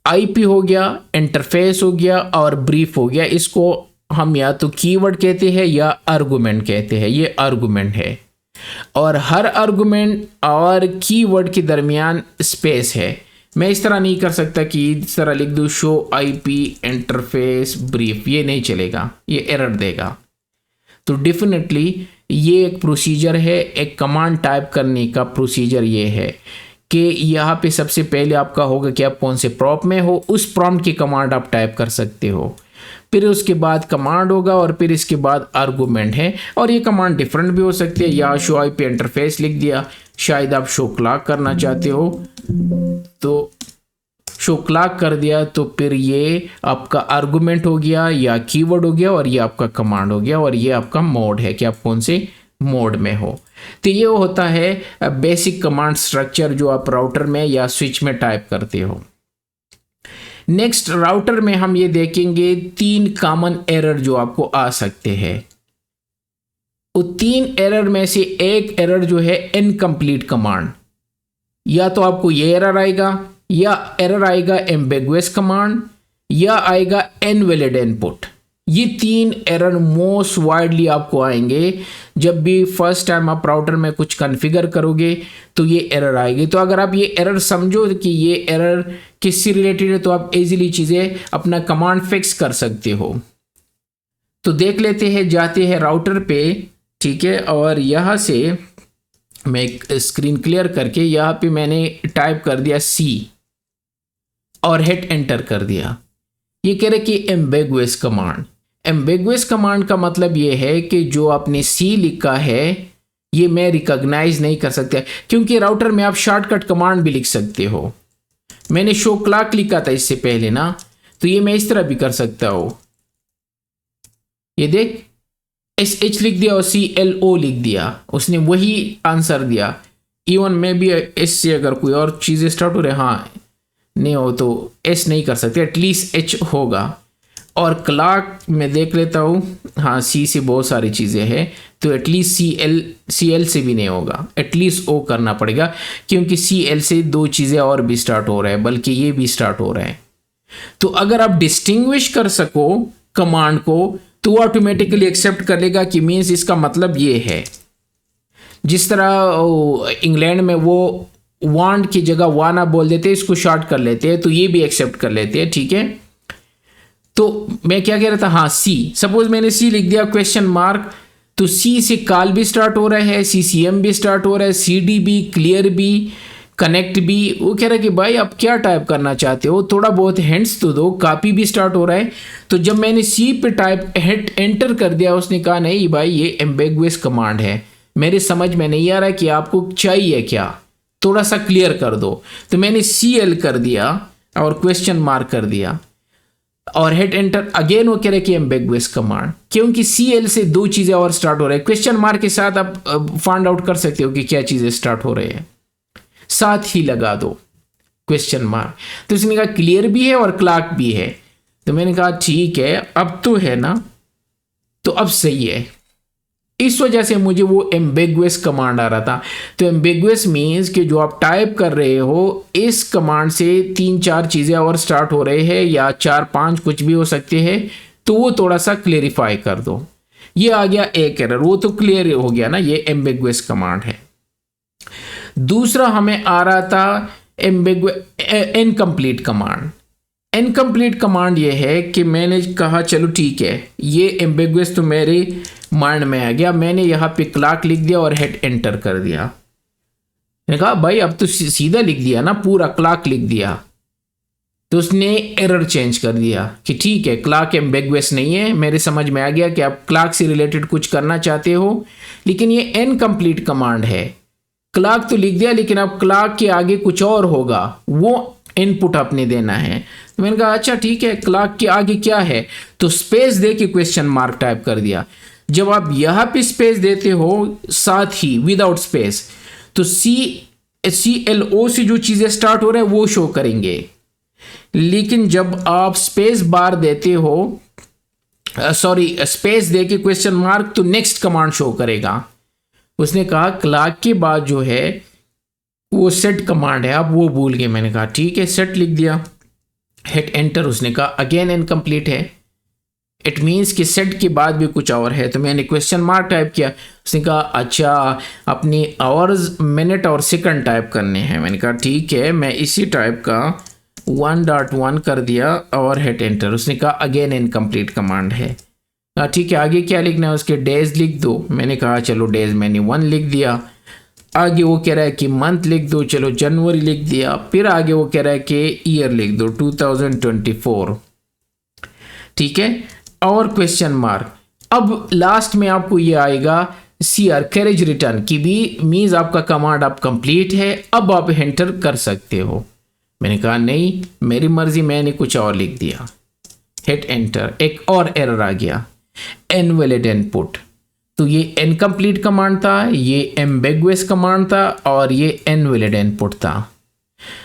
[SPEAKER 1] IP हो गया, इंटरफेस हो गया और ब्रीफ हो गया। इसको हम या तो कीवर्ड कहते हैं या आर्गुमेंट कहते हैं। ये आर्गुमेंट है, और हर आर्गुमेंट और कीवर्ड के दरमियान स्पेस है। मैं इस तरह नहीं कर सकता कि इस तरह लिख दूँ शो IP इंटरफेस ब्रीफ, ये नहीं चलेगा, ये एरर देगा। तो डेफिनेटली ये एक प्रोसीजर है, एक कमांड टाइप करने का प्रोसीजर ये है कि यहाँ पे सबसे पहले आपका होगा कि आप कौन से प्रॉम्प्ट में हो, उस प्रॉम्प्ट की कमांड आप टाइप कर सकते हो। फिर उसके बाद कमांड होगा, और फिर इसके बाद आर्गुमेंट है। और ये कमांड डिफरेंट भी हो सकती है, या शो IP इंटरफेस लिख दिया, शायद आप शो क्लॉक करना चाहते हो तो शो क्लॉक कर दिया, तो फिर ये आपका आर्गुमेंट हो गया या कीवर्ड हो गया, और ये आपका कमांड हो गया, और ये आपका मोड है कि आप कौन से मोड में हो। तो ये होता है बेसिक कमांड स्ट्रक्चर जो आप राउटर में या स्विच में टाइप करते हो। नेक्स्ट, राउटर में हम ये देखेंगे 3 कॉमन एरर जो आपको आ सकते हैं। वो 3 एरर में से एक एरर जो है इनकम्प्लीट कमांड, या तो आपको ये एरर आएगा, या एरर आएगा एम्बिगुअस कमांड, या आएगा इनवैलिड इनपुट। ये 3 एरर मोस्ट वाइडली आपको आएंगे जब भी फर्स्ट टाइम आप राउटर में कुछ कॉन्फ़िगर करोगे, तो ये एरर आएगी। तो अगर आप ये एरर समझो कि ये एरर किससे रिलेटेड है, तो आप इजीली चीज़ें अपना कमांड फिक्स कर सकते हो। तो देख लेते हैं, जाते हैं राउटर पे, ठीक है, और यहाँ से मैं एक स्क्रीन क्लियर करके यहाँ पे मैंने टाइप कर दिया C और हिट एंटर कर दिया। ये कह रहे कि एम्बिगुअस कमांड। एम्बिगुअस कमांड का मतलब ये है कि जो आपने C लिखा है ये मैं रिकॉग्नाइज नहीं कर सकता, क्योंकि राउटर में आप शॉर्टकट कमांड भी लिख सकते हो। मैंने शो क्लॉक लिखा था इससे पहले ना, तो ये मैं इस तरह भी कर सकता हूँ। ये देख SH लिख दिया और CLO लिख दिया, उसने वही आंसर दिया। इवन में भी एस से अगर कोई और चीज़ें स्टार्ट हो रहे, हाँ नहीं हो तो एस नहीं कर सकते, एटलीस्ट एच होगा। और क्लाक में देख लेता हूँ, हाँ सी से बहुत सारी चीज़ें हैं, तो एटलीस्ट सी एल से भी नहीं होगा, एटलीस्ट ओ करना पड़ेगा, क्योंकि सी एल से दो चीज़ें और भी स्टार्ट हो रहा है, बल्कि ये भी स्टार्ट हो रहा है। तो अगर आप डिस्टिंग्विश कर सको कमांड को, तो ऑटोमेटिकली एक्सेप्ट कर लेगा कि मीन्स इसका मतलब ये है। जिस तरह इंग्लैंड में वो वांट की जगह वाना बोल देते हैं, इसको शॉर्ट कर लेते हैं, तो ये भी एक्सेप्ट कर लेते हैं, ठीक है। तो मैं क्या कह रहा था, हाँ सी, सपोज मैंने सी लिख दिया क्वेश्चन मार्क, तो सी से कॉल भी स्टार्ट हो रहा है, CCM भी स्टार्ट हो रहा है, CD भी, क्लियर भी, कनेक्ट भी। वो कह रहा है कि भाई आप क्या टाइप करना चाहते हो, थोड़ा बहुत हिंट्स तो दो। कॉपी भी स्टार्ट हो रहा है। तो जब मैंने सी पे टाइप एंटर कर दिया, उसने कहा नहीं भाई ये एम्बेगुइस कमांड है, मेरे समझ में नहीं आ रहा है कि आपको चाहिए क्या, थोड़ा सा क्लियर कर दो। तो मैंने CL कर दिया और क्वेश्चन मार्क कर दिया और हिट एंटर अगेन। वो कह रहे कि एम्बेगुइस कमांड, क्योंकि CL से दो चीज़ें और स्टार्ट हो रहे हैं। क्वेश्चन मार्क के साथ आप फाइंड आउट कर सकते हो कि क्या चीज़ें स्टार्ट हो रहे हैं, साथ ही लगा दो क्वेश्चन मार्क। तो उसने कहा क्लियर भी है और क्लाक भी है। तो मैंने कहा ठीक है, अब तो है ना, तो अब सही है। इस वजह से मुझे वो एम्बेगुइस कमांड आ रहा था। तो एम्बेगुइस मीन्स कि जो आप टाइप कर रहे हो, इस कमांड से 3-4 चीज़ें और स्टार्ट हो रहे हैं, या 4-5 कुछ भी हो सकते हैं, तो वो थोड़ा सा क्लेरिफाई कर दो। ये आ गया एक एरर, वो तो क्लियर हो गया ना, ये एम्बेगुइस कमांड है। दूसरा हमें आ रहा था इनकम्प्लीट कमांड। इनकम्प्लीट कमांड ये है कि मैंने कहा चलो ठीक है, ये एम्बेगुइस तो मेरे माइंड में आ गया, मैंने यहाँ पे क्लाक लिख दिया और हेड एंटर कर दिया। मैंने कहा भाई अब तो सीधा लिख दिया ना, पूरा क्लाक लिख दिया। तो उसने एरर चेंज कर दिया कि ठीक है क्लाक एम्बेगुइस नहीं है, मेरे समझ में आ गया कि आप क्लाक से रिलेटेड कुछ करना चाहते हो, लेकिन ये इनकम्प्लीट कमांड है। क्लाक तो लिख दिया, लेकिन अब क्लाक के आगे कुछ और होगा, वो इनपुट आपने देना है। तो मैंने कहा अच्छा ठीक है, क्लाक के आगे क्या है, तो स्पेस दे के क्वेश्चन मार्क टाइप कर दिया। जब आप यहाँ पे स्पेस देते हो साथ ही विदाउट स्पेस, तो CLO से जो चीज़ें स्टार्ट हो रहे हैं वो शो करेंगे, लेकिन जब आप स्पेस बार देते हो, स्पेस दे के क्वेश्चन मार्क, तो नेक्स्ट कमांड शो करेगा। उसने कहा क्लाक के बाद जो है वो सेट कमांड है, आप वो भूल गए। मैंने कहा ठीक है, सेट लिख दिया, हिट एंटर। उसने कहा अगेन इनकम्प्लीट है, इट मीन्स कि सेट के बाद भी कुछ और है। तो मैंने क्वेश्चन मार्क टाइप किया। उसने कहा अच्छा अपनी आवर्स, मिनट और सेकंड टाइप करने हैं। मैंने कहा ठीक है, मैं इसी टाइप का 1.1 कर दिया और हिट एंटर। उसने कहा अगेन इनकम्प्लीट कमांड है। ठीक है, आगे क्या लिखना है, उसके डेज लिख दो। मैंने कहा चलो डेज मैंने 1 लिख दिया। आगे वो कह रहा है कि मंथ लिख दो, चलो जनवरी लिख दिया। फिर आगे वो कह रहा है कि ईयर लिख दो 2024, ठीक है, और क्वेश्चन मार्क। अब लास्ट में आपको ये आएगा CR कैरेज रिटर्न की भी मीन्स आपका कमांड आप कंप्लीट है, अब आप एंटर कर सकते हो। मैंने कहा नहीं मेरी मर्जी, मैंने कुछ और लिख दिया, हिट एंटर। एक और एरर आ गया, इनवैलिड इनपुट। तो ये इनकम्प्लीट कमांड था, ये एम्बेगुइस कमांड था और ये इनवैलिड इनपुट था।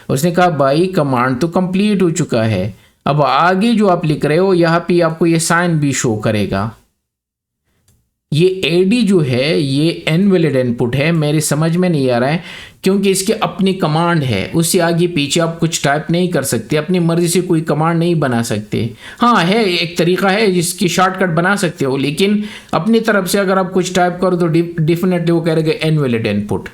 [SPEAKER 1] उसने कहा भाई कमांड तो कंप्लीट हो चुका है, अब आगे जो आप लिख रहे हो यहाँ पे आपको ये साइन भी शो करेगा। ये AD जो है ये इनवैलिड इनपुट है, मेरे समझ में नहीं आ रहा है, क्योंकि इसके अपनी कमांड है, उससे आगे पीछे आप कुछ टाइप नहीं कर सकते, अपनी मर्जी से कोई कमांड नहीं बना सकते। हाँ है एक तरीका है जिसकी शॉर्टकट बना सकते हो, लेकिन अपनी तरफ से अगर आप कुछ टाइप करो तो डेफिनेटली वो करेगा इनवैलिड इनपुट।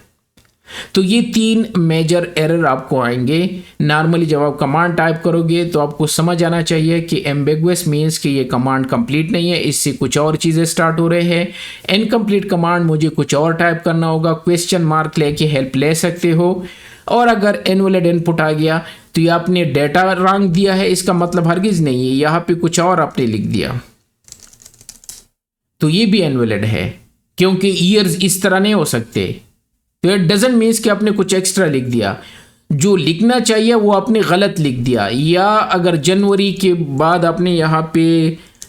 [SPEAKER 1] तो ये 3 मेजर एरर आपको आएंगे। नॉर्मली जब आप कमांड टाइप करोगे तो आपको समझ आना चाहिए कि एम्बेगुइस मीन्स कि ये कमांड कंप्लीट नहीं है, इससे कुछ और चीज़ें स्टार्ट हो रहे हैं। इनकम्प्लीट कमांड मुझे कुछ और टाइप करना होगा, क्वेश्चन मार्क लेके हेल्प ले सकते हो। और अगर इनवैलिड इनपुट आ गया तो ये आपने डेटा रॉन्ग दिया है, इसका मतलब हरगिज़ नहीं है, यहाँ पे कुछ और आपने लिख दिया, तो ये भी इनवैलिड है, क्योंकि ईयर्स इस तरह नहीं हो सकते। तो इट डजंट मीन्स कि आपने कुछ एक्स्ट्रा लिख दिया, जो लिखना चाहिए वो आपने गलत लिख दिया। या अगर जनवरी के बाद आपने यहाँ पे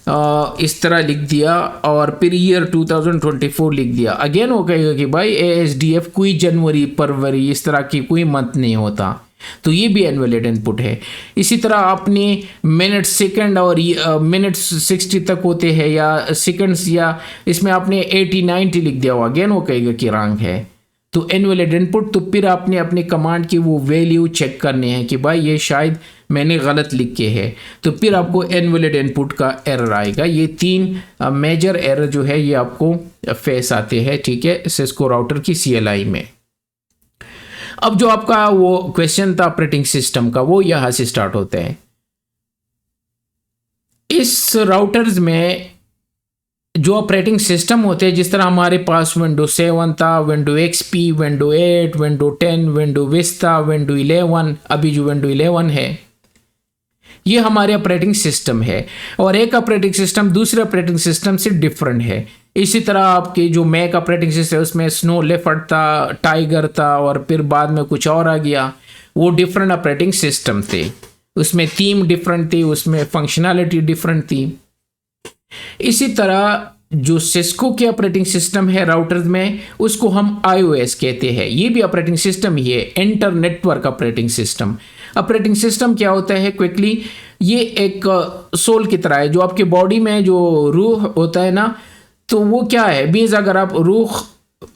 [SPEAKER 1] इस तरह लिख दिया और फिर ईयर 2024 लिख दिया, अगेन वो कहेगा कि भाई ASDF कोई जनवरी फरवरी इस तरह की कोई मंथ नहीं होता, तो ये भी इनवैलिड इनपुट है। इसी तरह आपने मिनट सेकंड और मिनट्स 60 तक होते हैं या सेकंड्स, या इसमें आपने 80 90 लिख दिया हुआ, अगेन वो कहेगा कि रॉन्ग है, तो इनवैलिड इनपुट। तो फिर आपने अपने कमांड की वो वैल्यू चेक करने हैं कि भाई ये शायद मैंने गलत लिख के है, तो फिर आपको इनवैलिड इनपुट का एरर आएगा। ये 3 मेजर एरर जो है ये आपको फेस आते हैं, ठीक है, सिस्को राउटर की CLI में। अब जो आपका वो क्वेश्चन था ऑपरेटिंग सिस्टम का, वो यहां से स्टार्ट होता है। इस राउटर्स में जो ऑपरेटिंग सिस्टम होते हैं, जिस तरह हमारे पास विंडो 7 था, window XP, window 8, window 10, window Vista, window 11, अभी जो विंडो 11 है, ये हमारे ऑपरेटिंग सिस्टम है, और एक ऑपरेटिंग सिस्टम दूसरे ऑपरेटिंग सिस्टम से डिफरेंट है। इसी तरह आपके जो मैक ऑपरेटिंग सिस्टम उसमें स्नो लेपर्ड था, टाइगर था, और फिर बाद में कुछ और आ गया, वो डिफरेंट ऑपरेटिंग सिस्टम थे, उसमें थीम डिफरेंट थी, उसमें फंक्शनैलिटी डिफरेंट थी। इसी तरह जो सिस्को के ऑपरेटिंग सिस्टम है राउटर्स में, उसको हम iOS कहते हैं, ये भी ऑपरेटिंग सिस्टम ही है, inter network operating system. Operating system क्या होता है क्विकली, ये एक सोल की तरह है, जो आपके बॉडी में जो रूह होता है ना, तो वो क्या है, मीन्स अगर आप रूह,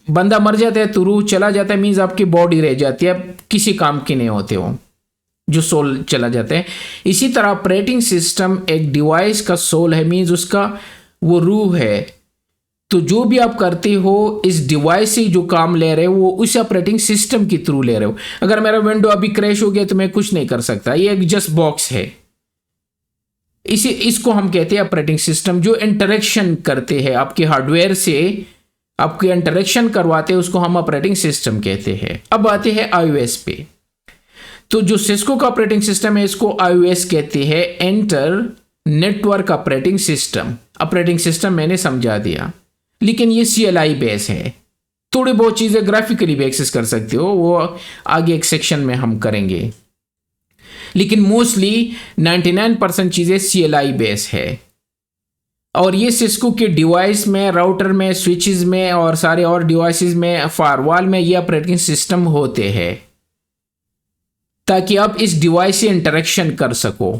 [SPEAKER 1] बंदा मर जाता है तो रूह चला जाता है, मीन्स आपकी बॉडी रह जाती है, किसी काम की नहीं होते हो, जो सोल चला जाता है। इसी तरह ऑपरेटिंग सिस्टम एक डिवाइस का सोल है, मीन्स उसका वो रूह है। तो जो भी आप करते हो इस डिवाइस से जो काम ले रहे हो वो उस ऑपरेटिंग सिस्टम के थ्रू ले रहे हो। अगर मेरा विंडो अभी क्रैश हो गया तो मैं कुछ नहीं कर सकता, ये एक जस्ट बॉक्स है। इसको हम कहते हैं ऑपरेटिंग सिस्टम, जो इंटरेक्शन करते हैं आपके हार्डवेयर से, आपके इंटरेक्शन करवाते हैं, उसको हम ऑपरेटिंग सिस्टम कहते हैं। अब आते हैं iOS पे। तो जो सिस्को का ऑपरेटिंग सिस्टम है इसको iOS कहते हैं, enter network operating system. Operating system मैंने समझा दिया, लेकिन ये CLI बेस है। थोड़ी बहुत चीजें ग्राफिकली भी एक्सेस कर सकते हो, वो आगे एक सेक्शन में हम करेंगे, लेकिन मोस्टली 99% चीजें CLI बेस है। और ये सिस्को के डिवाइस में, राउटर में, स्विचेस में और सारे और डिवाइसेस में, फायरवॉल में ये ऑपरेटिंग सिस्टम होते हैं, ताकि आप इस डिवाइस से इंटरेक्शन कर सको।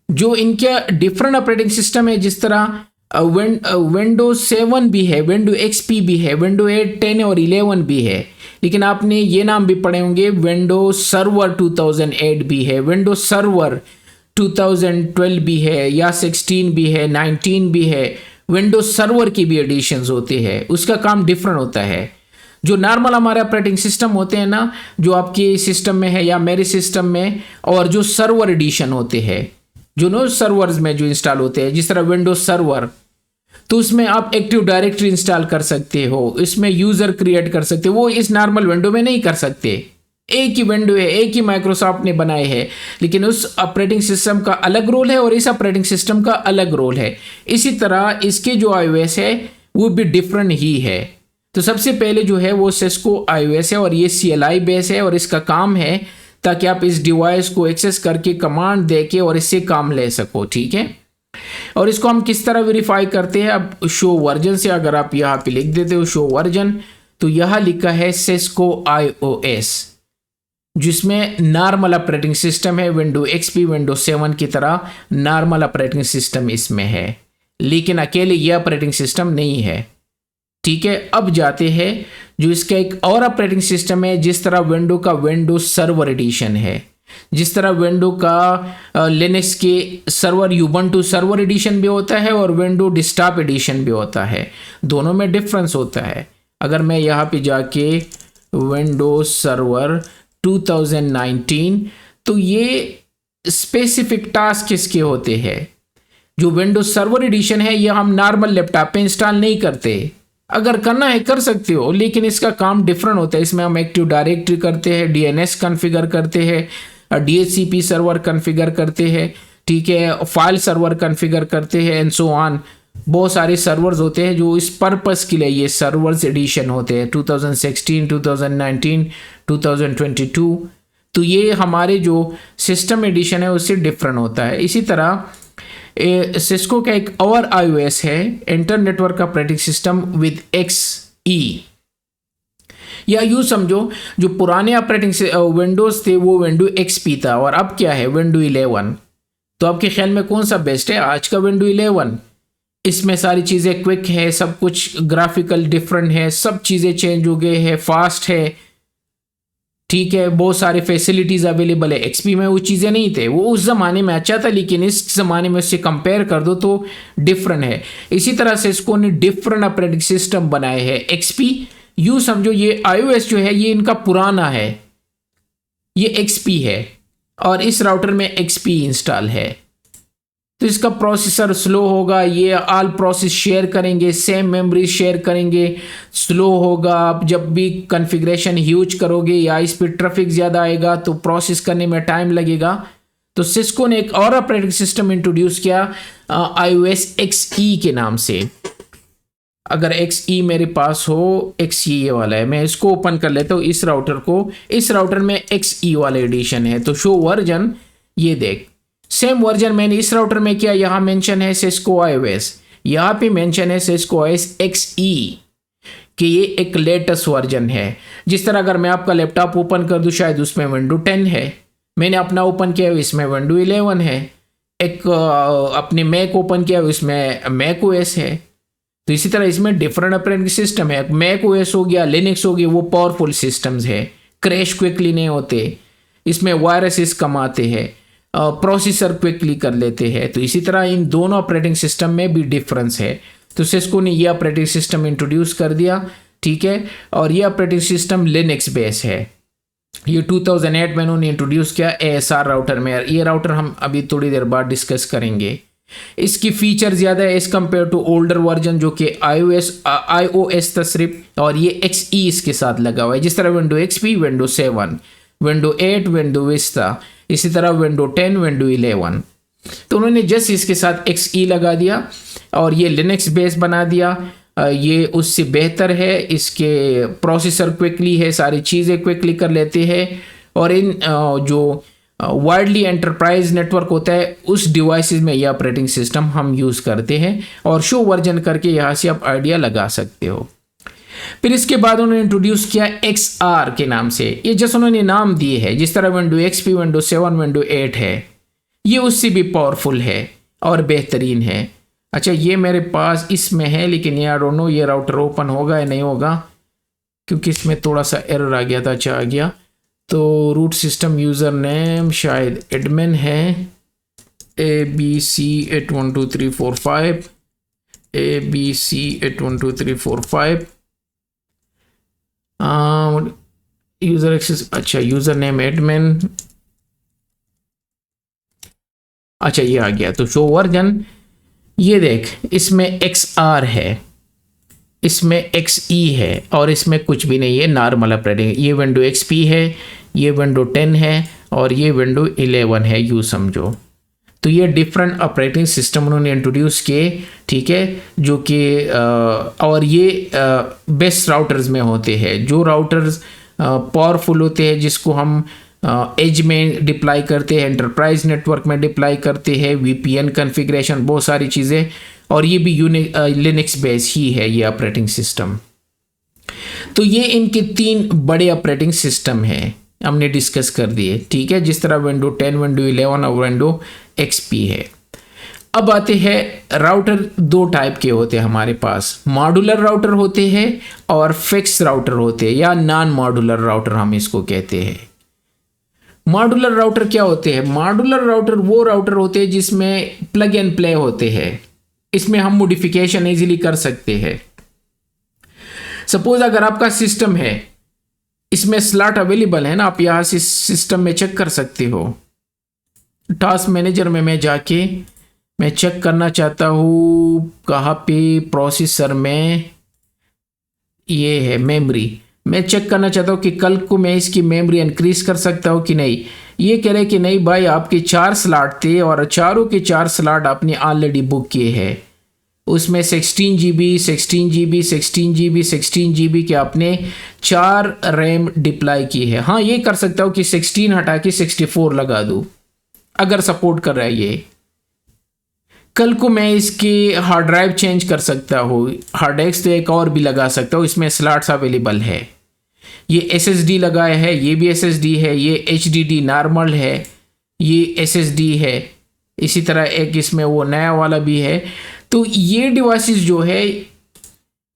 [SPEAKER 1] जो इनका डिफरेंट ऑपरेटिंग सिस्टम है, जिस तरह विंडो 7 भी है, विंडो XP भी है, विंडो 8, 10 और 11 भी है, लेकिन आपने ये नाम भी पढ़े होंगे, विंडो सर्वर 2008 भी है, विंडो सर्वर 2012 भी है, या 16 भी है, 19 भी है। विंडो सर्वर की भी एडिशंस होते हैं, उसका काम डिफरेंट होता है। जो नॉर्मल हमारे ऑपरेटिंग सिस्टम होते हैं ना, जो आपके सिस्टम में है या मेरे सिस्टम में, और जो सर्वर एडिशन होते हैं, जो नो सर्वर्स में जो इंस्टॉल होते हैं, जिस तरह विंडोज सर्वर, तो उसमें आप एक्टिव डायरेक्टरी इंस्टॉल कर सकते हो, इसमें यूजर क्रिएट कर सकते हो, वो इस नॉर्मल विंडो में नहीं कर सकते। एक ही विंडो है, एक ही माइक्रोसॉफ्ट ने बनाए है, लेकिन उस ऑपरेटिंग सिस्टम का अलग रोल है और इस ऑपरेटिंग सिस्टम का अलग रोल है। इसी तरह इसके जो iOS है वो भी डिफरेंट ही है। तो सबसे पहले जो है वो सिस्को iOS है और ये CLI बेस है, और इसका काम है ताकि आप इस डिवाइस को एक्सेस करके कमांड देके और इससे काम ले सको, ठीक है। और इसको हम किस तरह वेरीफाई करते हैं, अब शो वर्जन से अगर आप यहाँ पे लिख देते हो शो वर्जन, तो यहाँ लिखा है सिस्को iOS, जिसमें नॉर्मल ऑपरेटिंग सिस्टम है, विंडो XP, विंडो 7 की तरह नॉर्मल ऑपरेटिंग सिस्टम इसमें है, लेकिन अकेले ये ऑपरेटिंग सिस्टम नहीं है, ठीक है। अब जाते हैं जो इसका एक और ऑपरेटिंग सिस्टम है, जिस तरह विंडो का विंडो सर्वर एडिशन है, जिस तरह विंडो का लिनक्स के सर्वर यूबंटू सर्वर एडिशन भी होता है और विंडो डेस्कटॉप एडिशन भी होता है, दोनों में डिफरेंस होता है। अगर मैं यहाँ पे जाके विंडो सर्वर 2019, तो ये स्पेसिफिक टास्क किसके होते हैं, जो विंडो सर्वर एडिशन है ये हम नॉर्मल लैपटॉप पे इंस्टॉल नहीं करते, अगर करना है कर सकते हो, लेकिन इसका काम डिफरेंट होता है। इसमें हम एक्टिव डायरेक्टरी करते हैं, DNS कॉन्फ़िगर करते हैं, DHCP सर्वर कॉन्फ़िगर करते हैं, ठीक है, फाइल सर्वर कॉन्फ़िगर करते हैं, एंड सो ऑन। बहुत सारे सर्वर्स होते हैं जो इस पर्पस के लिए ये सर्वर्स एडिशन होते हैं, 2016, 2019, 2022। तो ये हमारे जो सिस्टम एडिशन है उससे डिफरेंट होता है। इसी तरह सिस्को का एक और iOS है, inter network operating system with XE। या यूँ समझो जो पुराने ऑपरेटिंग विंडोज़ थे वो विंडो XP था, और अब क्या है विंडो 11। तो आपके ख्याल में कौन सा बेस्ट है? आज का विंडो 11। इसमें सारी चीज़ें क्विक है, सब कुछ ग्राफिकल डिफरेंट है, सब चीज़ें चेंज हो गए हैं, फास्ट है, ठीक है, बहुत सारे फैसिलिटीज़ अवेलेबल है। XP में वो चीज़ें नहीं थे, वो उस ज़माने में अच्छा था, लेकिन इस ज़माने में उससे कंपेयर कर दो तो डिफरेंट है। इसी तरह से इसको ने डिफरेंट ऑपरेटिंग सिस्टम बनाए हैं। XP यूँ समझो ये iOS जो है ये इनका पुराना है, ये XP है, और इस राउटर में XP इंस्टॉल है। तो इसका प्रोसेसर स्लो होगा, ये ऑल प्रोसेस शेयर करेंगे, सेम मेमोरी शेयर करेंगे, स्लो होगा। आप जब भी कॉन्फ़िगरेशन ह्यूज करोगे या इस पर ट्रैफिक ज़्यादा आएगा तो प्रोसेस करने में टाइम लगेगा। तो सिस्को ने एक और ऑपरेटिंग सिस्टम इंट्रोड्यूस किया iOS XE के नाम से। अगर XE मेरे पास हो, XE ये वाला है, मैं इसको ओपन कर लेता हूँ इस राउटर को। इस राउटर में XE वाला एडिशन है, तो शो वर्जन, ये देख सेम वर्जन मैंने इस राउटर में किया। यहाँ मेंशन है सिस्को iOS, यहाँ पे मेंशन है सिस्को iOS XE कि ये एक लेटेस्ट वर्जन है। जिस तरह अगर मैं आपका लैपटॉप ओपन कर दूँ शायद उसमें विंडो 10 है, मैंने अपना ओपन किया इसमें विंडो 11 है। एक अपने मैक ओपन किया इसमें मैक OS है। तो इसी तरह इसमें डिफरेंट ऑपरेटिंग सिस्टम है। मैक OS हो गया, लिनक्स हो गया, वो पावरफुल सिस्टम्स है, क्रैश क्विकली नहीं होते, इसमें वायरसेस कम आते हैं, प्रोसेसर क्विकली कर लेते हैं। तो इसी तरह इन दोनों ऑपरेटिंग सिस्टम में भी डिफरेंस है। तो सिस्को ने ये ऑपरेटिंग सिस्टम इंट्रोड्यूस कर दिया, ठीक है, और ये ऑपरेटिंग सिस्टम लिनक्स बेस है। ये 2008 में उन्होंने इंट्रोड्यूस किया ASR राउटर में। ये राउटर हम अभी थोड़ी देर बाद डिस्कस करेंगे। इसकी फीचर ज़्यादा है as compare to older version जो कि iOS था सिर्फ, और ये XE इसके साथ लगा हुआ है। जिस तरह window XP, window 7, window 8, window Vista, इसी तरह विंडो 10, विंडो 11। तो उन्होंने जस्ट इसके साथ XE लगा दिया और ये लिनक्स बेस बना दिया। ये उससे बेहतर है, इसके प्रोसेसर क्विकली है, सारी चीज़ें क्विकली कर लेते हैं, और इन जो वाइडली एंटरप्राइज नेटवर्क होता है उस डिवाइसेस में यह ऑपरेटिंग सिस्टम हम यूज़ करते हैं, और शो वर्जन करके यहाँ से आप आइडिया लगा सकते हो। फिर इसके बाद उन्होंने इंट्रोड्यूस किया XR के नाम से। ये जैसे उन्होंने नाम दिए है, जिस तरह विंडो XP, विंडो 7, विंडो 8 है, ये उससे भी पावरफुल है और बेहतरीन है। अच्छा, ये मेरे पास इसमें है, लेकिन ये आई डोंट नो ये राउटर ओपन होगा या नहीं होगा, क्योंकि इसमें थोड़ा सा एरर आ गया था। अच्छा आ गया। तो रूट सिस्टम यूज़र नेम शायद एडमिन है, ABC812345, ABC812345, यूज़र एक्सेस, अच्छा यूज़र नेम एडमिन, अच्छा ये आ गया। तो शो वर्जन, ये देख इसमें XR है, इसमें XE है, और इसमें कुछ भी नहीं है, नॉर्मल ऑपरेटिंग। ये विंडो XP है, ये विंडो 10 है, और ये विंडो 11 है, यूँ समझो। तो ये डिफरेंट ऑपरेटिंग सिस्टम उन्होंने इंट्रोड्यूस किए, ठीक है, जो कि और ये बेस्ट राउटर्स में होते हैं। जो राउटर्स पावरफुल होते हैं, जिसको हम एज में डिप्लाई करते हैं, एंटरप्राइज नेटवर्क में डिप्लाई करते हैं, VPN कॉन्फ़िगरेशन, बहुत सारी चीज़ें, और ये भी लिनक्स बेस ही है ये ऑपरेटिंग सिस्टम। तो ये इनके 3 बड़े ऑपरेटिंग सिस्टम हैं, हमने डिस्कस कर दिए, ठीक है, जिस तरह विंडो 10, विंडो 11 और विंडो XP है। अब आते हैं राउटर, 2 टाइप के होते हैं हमारे पास, मॉड्यूलर राउटर होते हैं और फिक्स राउटर होते हैं, या नॉन मॉड्यूलर राउटर हम इसको कहते हैं। मॉड्यूलर राउटर क्या होते हैं? मॉड्यूलर राउटर वो राउटर होते हैं जिसमें प्लग एंड प्ले होते हैं, इसमें हम मॉडिफिकेशन इजीली कर सकते हैं। सपोज अगर आपका सिस्टम है, इसमें स्लॉट अवेलेबल है ना, आप यहाँ से सिस्टम में चेक कर सकते हो। टास्क मैनेजर में मैं जाके मैं चेक करना चाहता हूँ कहाँ पे, प्रोसेसर में ये है मेमोरी, मैं चेक करना चाहता हूँ कि कल को मैं इसकी मेमोरी इंक्रीज कर सकता हूँ कि नहीं। ये कह रहे कि नहीं भाई, आपके 4 स्लॉट थे और चारों के 4 स्लॉट आपने ऑलरेडी बुक किए हैं। उसमें 16 GB, 16 GB, 16 GB, 16 GB के आपने 4 रैम डिप्लाई की है। हाँ, ये कर सकता हूँ कि 16 हटा के 64 लगा दूँ, अगर सपोर्ट कर रहा है ये। कल को मैं इसकी हार्ड ड्राइव चेंज कर सकता हूँ, हार्ड डिस्क तो एक और भी लगा सकता हूँ, इसमें स्लॉट्स अवेलेबल है। ये SSD लगाया है, ये भी SSD है, ये HDD नॉर्मल है, ये SSD है, इसी तरह एक इसमें वो नया वाला भी है। तो ये डिवाइसेस जो है,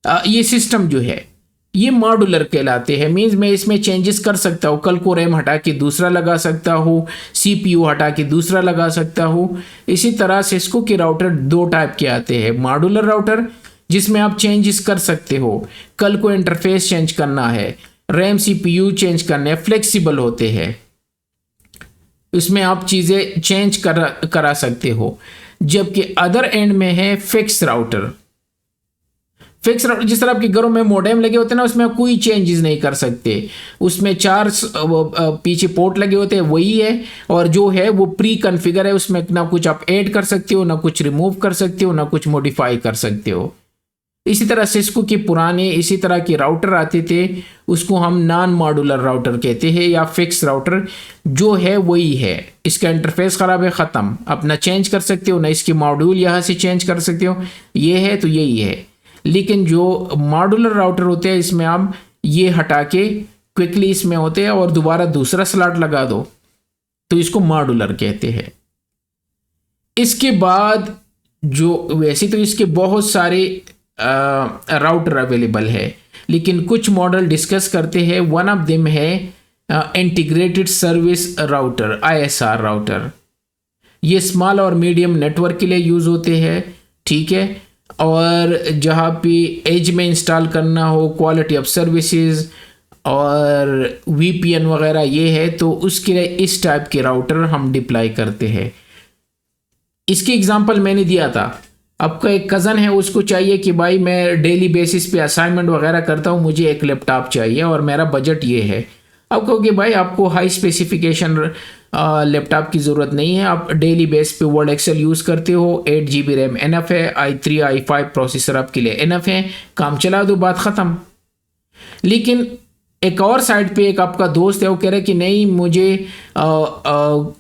[SPEAKER 1] ये सिस्टम जो है ये मॉड्यूलर कहलाते हैं। मीन्स मैं इसमें चेंजेस कर सकता हूँ, कल को रैम हटा के दूसरा लगा सकता हूँ, CPU हटा के दूसरा लगा सकता हूँ। इसी तरह सिस्को के राउटर दो टाइप के आते हैं, मॉड्यूलर राउटर जिसमें आप चेंजेस कर सकते हो, कल को इंटरफेस चेंज करना है, रैम CPU चेंज करने हैं, फ्लेक्सिबल होते हैं, इसमें आप चीज़ें चेंज करा सकते हो। जबकि अदर एंड में है फिक्स राउटर। फिक्स राउटर जिस तरह आपके घरों में मॉडेम लगे होते हैं ना, उसमें आप कोई चेंजेस नहीं कर सकते, उसमें 4 पीछे पोर्ट लगे होते हैं वही है, और जो है वो प्री कॉन्फ़िगर है, उसमें ना कुछ आप ऐड कर सकते हो, ना कुछ रिमूव कर सकते हो, ना कुछ मॉडिफाई कर सकते हो। इसी तरह सिस्को के पुराने इसी तरह के राउटर आते थे, उसको हम नॉन मॉड्यूलर राउटर कहते हैं या फिक्स राउटर, जो है वही है, इसका इंटरफेस ख़राब है, ख़त्म, अपना चेंज कर सकते हो, ना इसके मॉड्यूल यहाँ से चेंज कर सकते हो, ये है तो यही है। लेकिन जो मॉड्यूलर राउटर होते हैं इसमें आप ये हटा के क्विकली इसमें होते हैं और दोबारा दूसरा स्लॉट लगा दो, तो इसको मॉड्यूलर कहते हैं। इसके बाद जो वैसे तो इसके बहुत सारे राउटर अवेलेबल है, लेकिन कुछ मॉडल डिस्कस करते हैं। वन ऑफ देम है integrated service router, ISR router. ये स्मॉल और मीडियम नेटवर्क के लिए यूज़ होते हैं, ठीक है, और जहाँ पे एज में इंस्टॉल करना हो, क्वालिटी ऑफ सर्विसेज और VPN वगैरह ये है, तो उसके लिए इस टाइप के राउटर हम डिप्लाई करते हैं। इसकी एग्जांपल मैंने दिया था, आपका एक कज़न है, उसको चाहिए कि भाई मैं डेली बेसिस पे असाइनमेंट वगैरह करता हूँ, मुझे एक लैपटॉप चाहिए और मेरा बजट ये है। आप कहोगे भाई आपको हाई स्पेसिफिकेशन लैपटॉप की ज़रूरत नहीं है, आप डेली बेस पे वर्ड एक्सेल यूज़ करते हो, 8 GB रैम इनफ है, i3 i5 प्रोसेसर आपके लिए इनफ है, काम चला दो, बात ख़त्म। लेकिन एक और साइड पे एक आपका दोस्त है, वो कह रहा है कि नहीं मुझे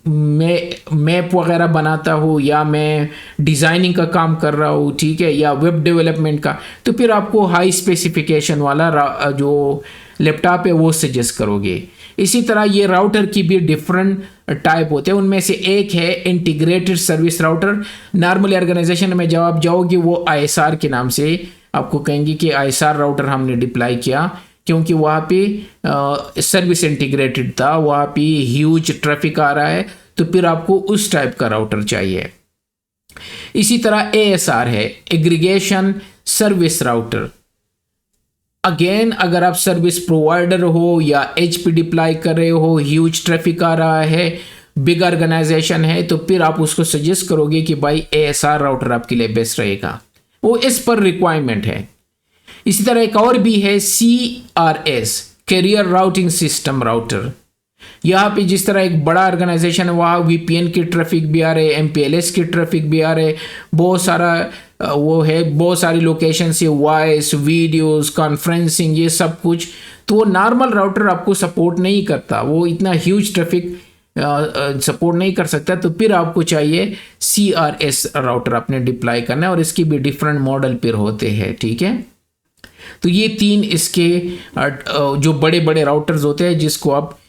[SPEAKER 1] मैं मैप वगैरह बनाता हूँ या मैं डिज़ाइनिंग का काम कर रहा हूँ, ठीक है, या वेब डेवलपमेंट का, तो फिर आपको हाई स्पेसिफिकेशन वाला जो लैपटॉप है वो सजेस्ट करोगे। इसी तरह ये राउटर की भी डिफरेंट टाइप होते हैं, उनमें से एक है integrated service router. Normal organisation में जब आप जाओगे वो ISR के नाम से आपको कहेंगे कि ISR राउटर हमने डिप्लाई किया, क्योंकि वहाँ पे सर्विस इंटीग्रेटेड था, वहाँ पे ह्यूज ट्रैफिक आ रहा है, तो फिर आपको उस टाइप का राउटर चाहिए। इसी तरह ASR है, एग्रीगेशन सर्विस राउटर। अगेन अगर आप सर्विस प्रोवाइडर हो या HP डिप्लाई कर रहे हो, ह्यूज ट्रैफिक आ रहा है, बिग ऑर्गेनाइजेशन है, तो फिर आप उसको सजेस्ट करोगे कि भाई ASR राउटर आपके लिए बेस्ट रहेगा, वो इस पर रिक्वायरमेंट है। इसी तरह एक और भी है CRS, carrier routing system router. यहाँ पे जिस तरह एक बड़ा ऑर्गेनाइजेशन है, वहाँ VPN की ट्रैफिक भी आ रहे, MPLS की ट्रैफिक भी आ रहे, बहुत सारा वो है, बहुत सारी लोकेशन से वॉइस, वीडियोस, कॉन्फ्रेंसिंग, ये सब कुछ, तो वो नॉर्मल राउटर आपको सपोर्ट नहीं करता, वो इतना ह्यूज ट्रैफिक सपोर्ट नहीं कर सकता, तो फिर आपको चाहिए CRS राउटर आपने डिप्लाई करना है, और इसकी भी डिफरेंट मॉडल फिर होते हैं, ठीक है। तो ये 3 इसके जो बड़े बड़े राउटर्स होते हैं जिसको आप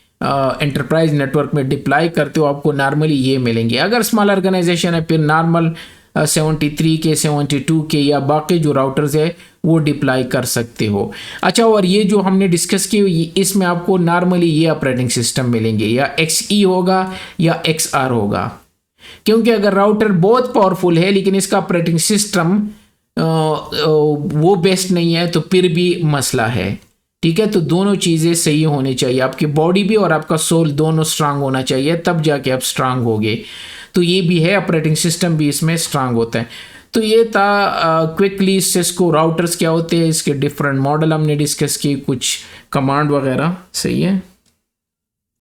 [SPEAKER 1] एंटरप्राइज नेटवर्क में डिप्लाई करते हो, आपको नॉर्मली ये मिलेंगे। अगर स्मॉल ऑर्गेनाइजेशन है फिर नॉर्मल 73 के, 72 के या बाकी जो राउटर्स है वो डिप्लाई कर सकते हो। अच्छा, और ये जो हमने डिस्कस की इसमें आपको नॉर्मली ये ऑपरेटिंग सिस्टम मिलेंगे, या XE होगा या XR होगा, क्योंकि अगर राउटर बहुत पावरफुल है लेकिन इसका ऑपरेटिंग सिस्टम वो बेस्ट नहीं है तो फिर भी मसला है, ठीक है। तो दोनों चीज़ें सही होनी चाहिए, आपकी बॉडी भी और आपका सोल दोनों स्ट्रांग होना चाहिए, तब जाके आप स्ट्रांग होगे। तो ये भी है, ऑपरेटिंग सिस्टम भी इसमें स्ट्रांग होता है। तो ये था क्विकली सिस्को राउटर्स क्या होते हैं, इसके डिफरेंट मॉडल हमने डिस्कस किए, कुछ कमांड वगैरह, सही है।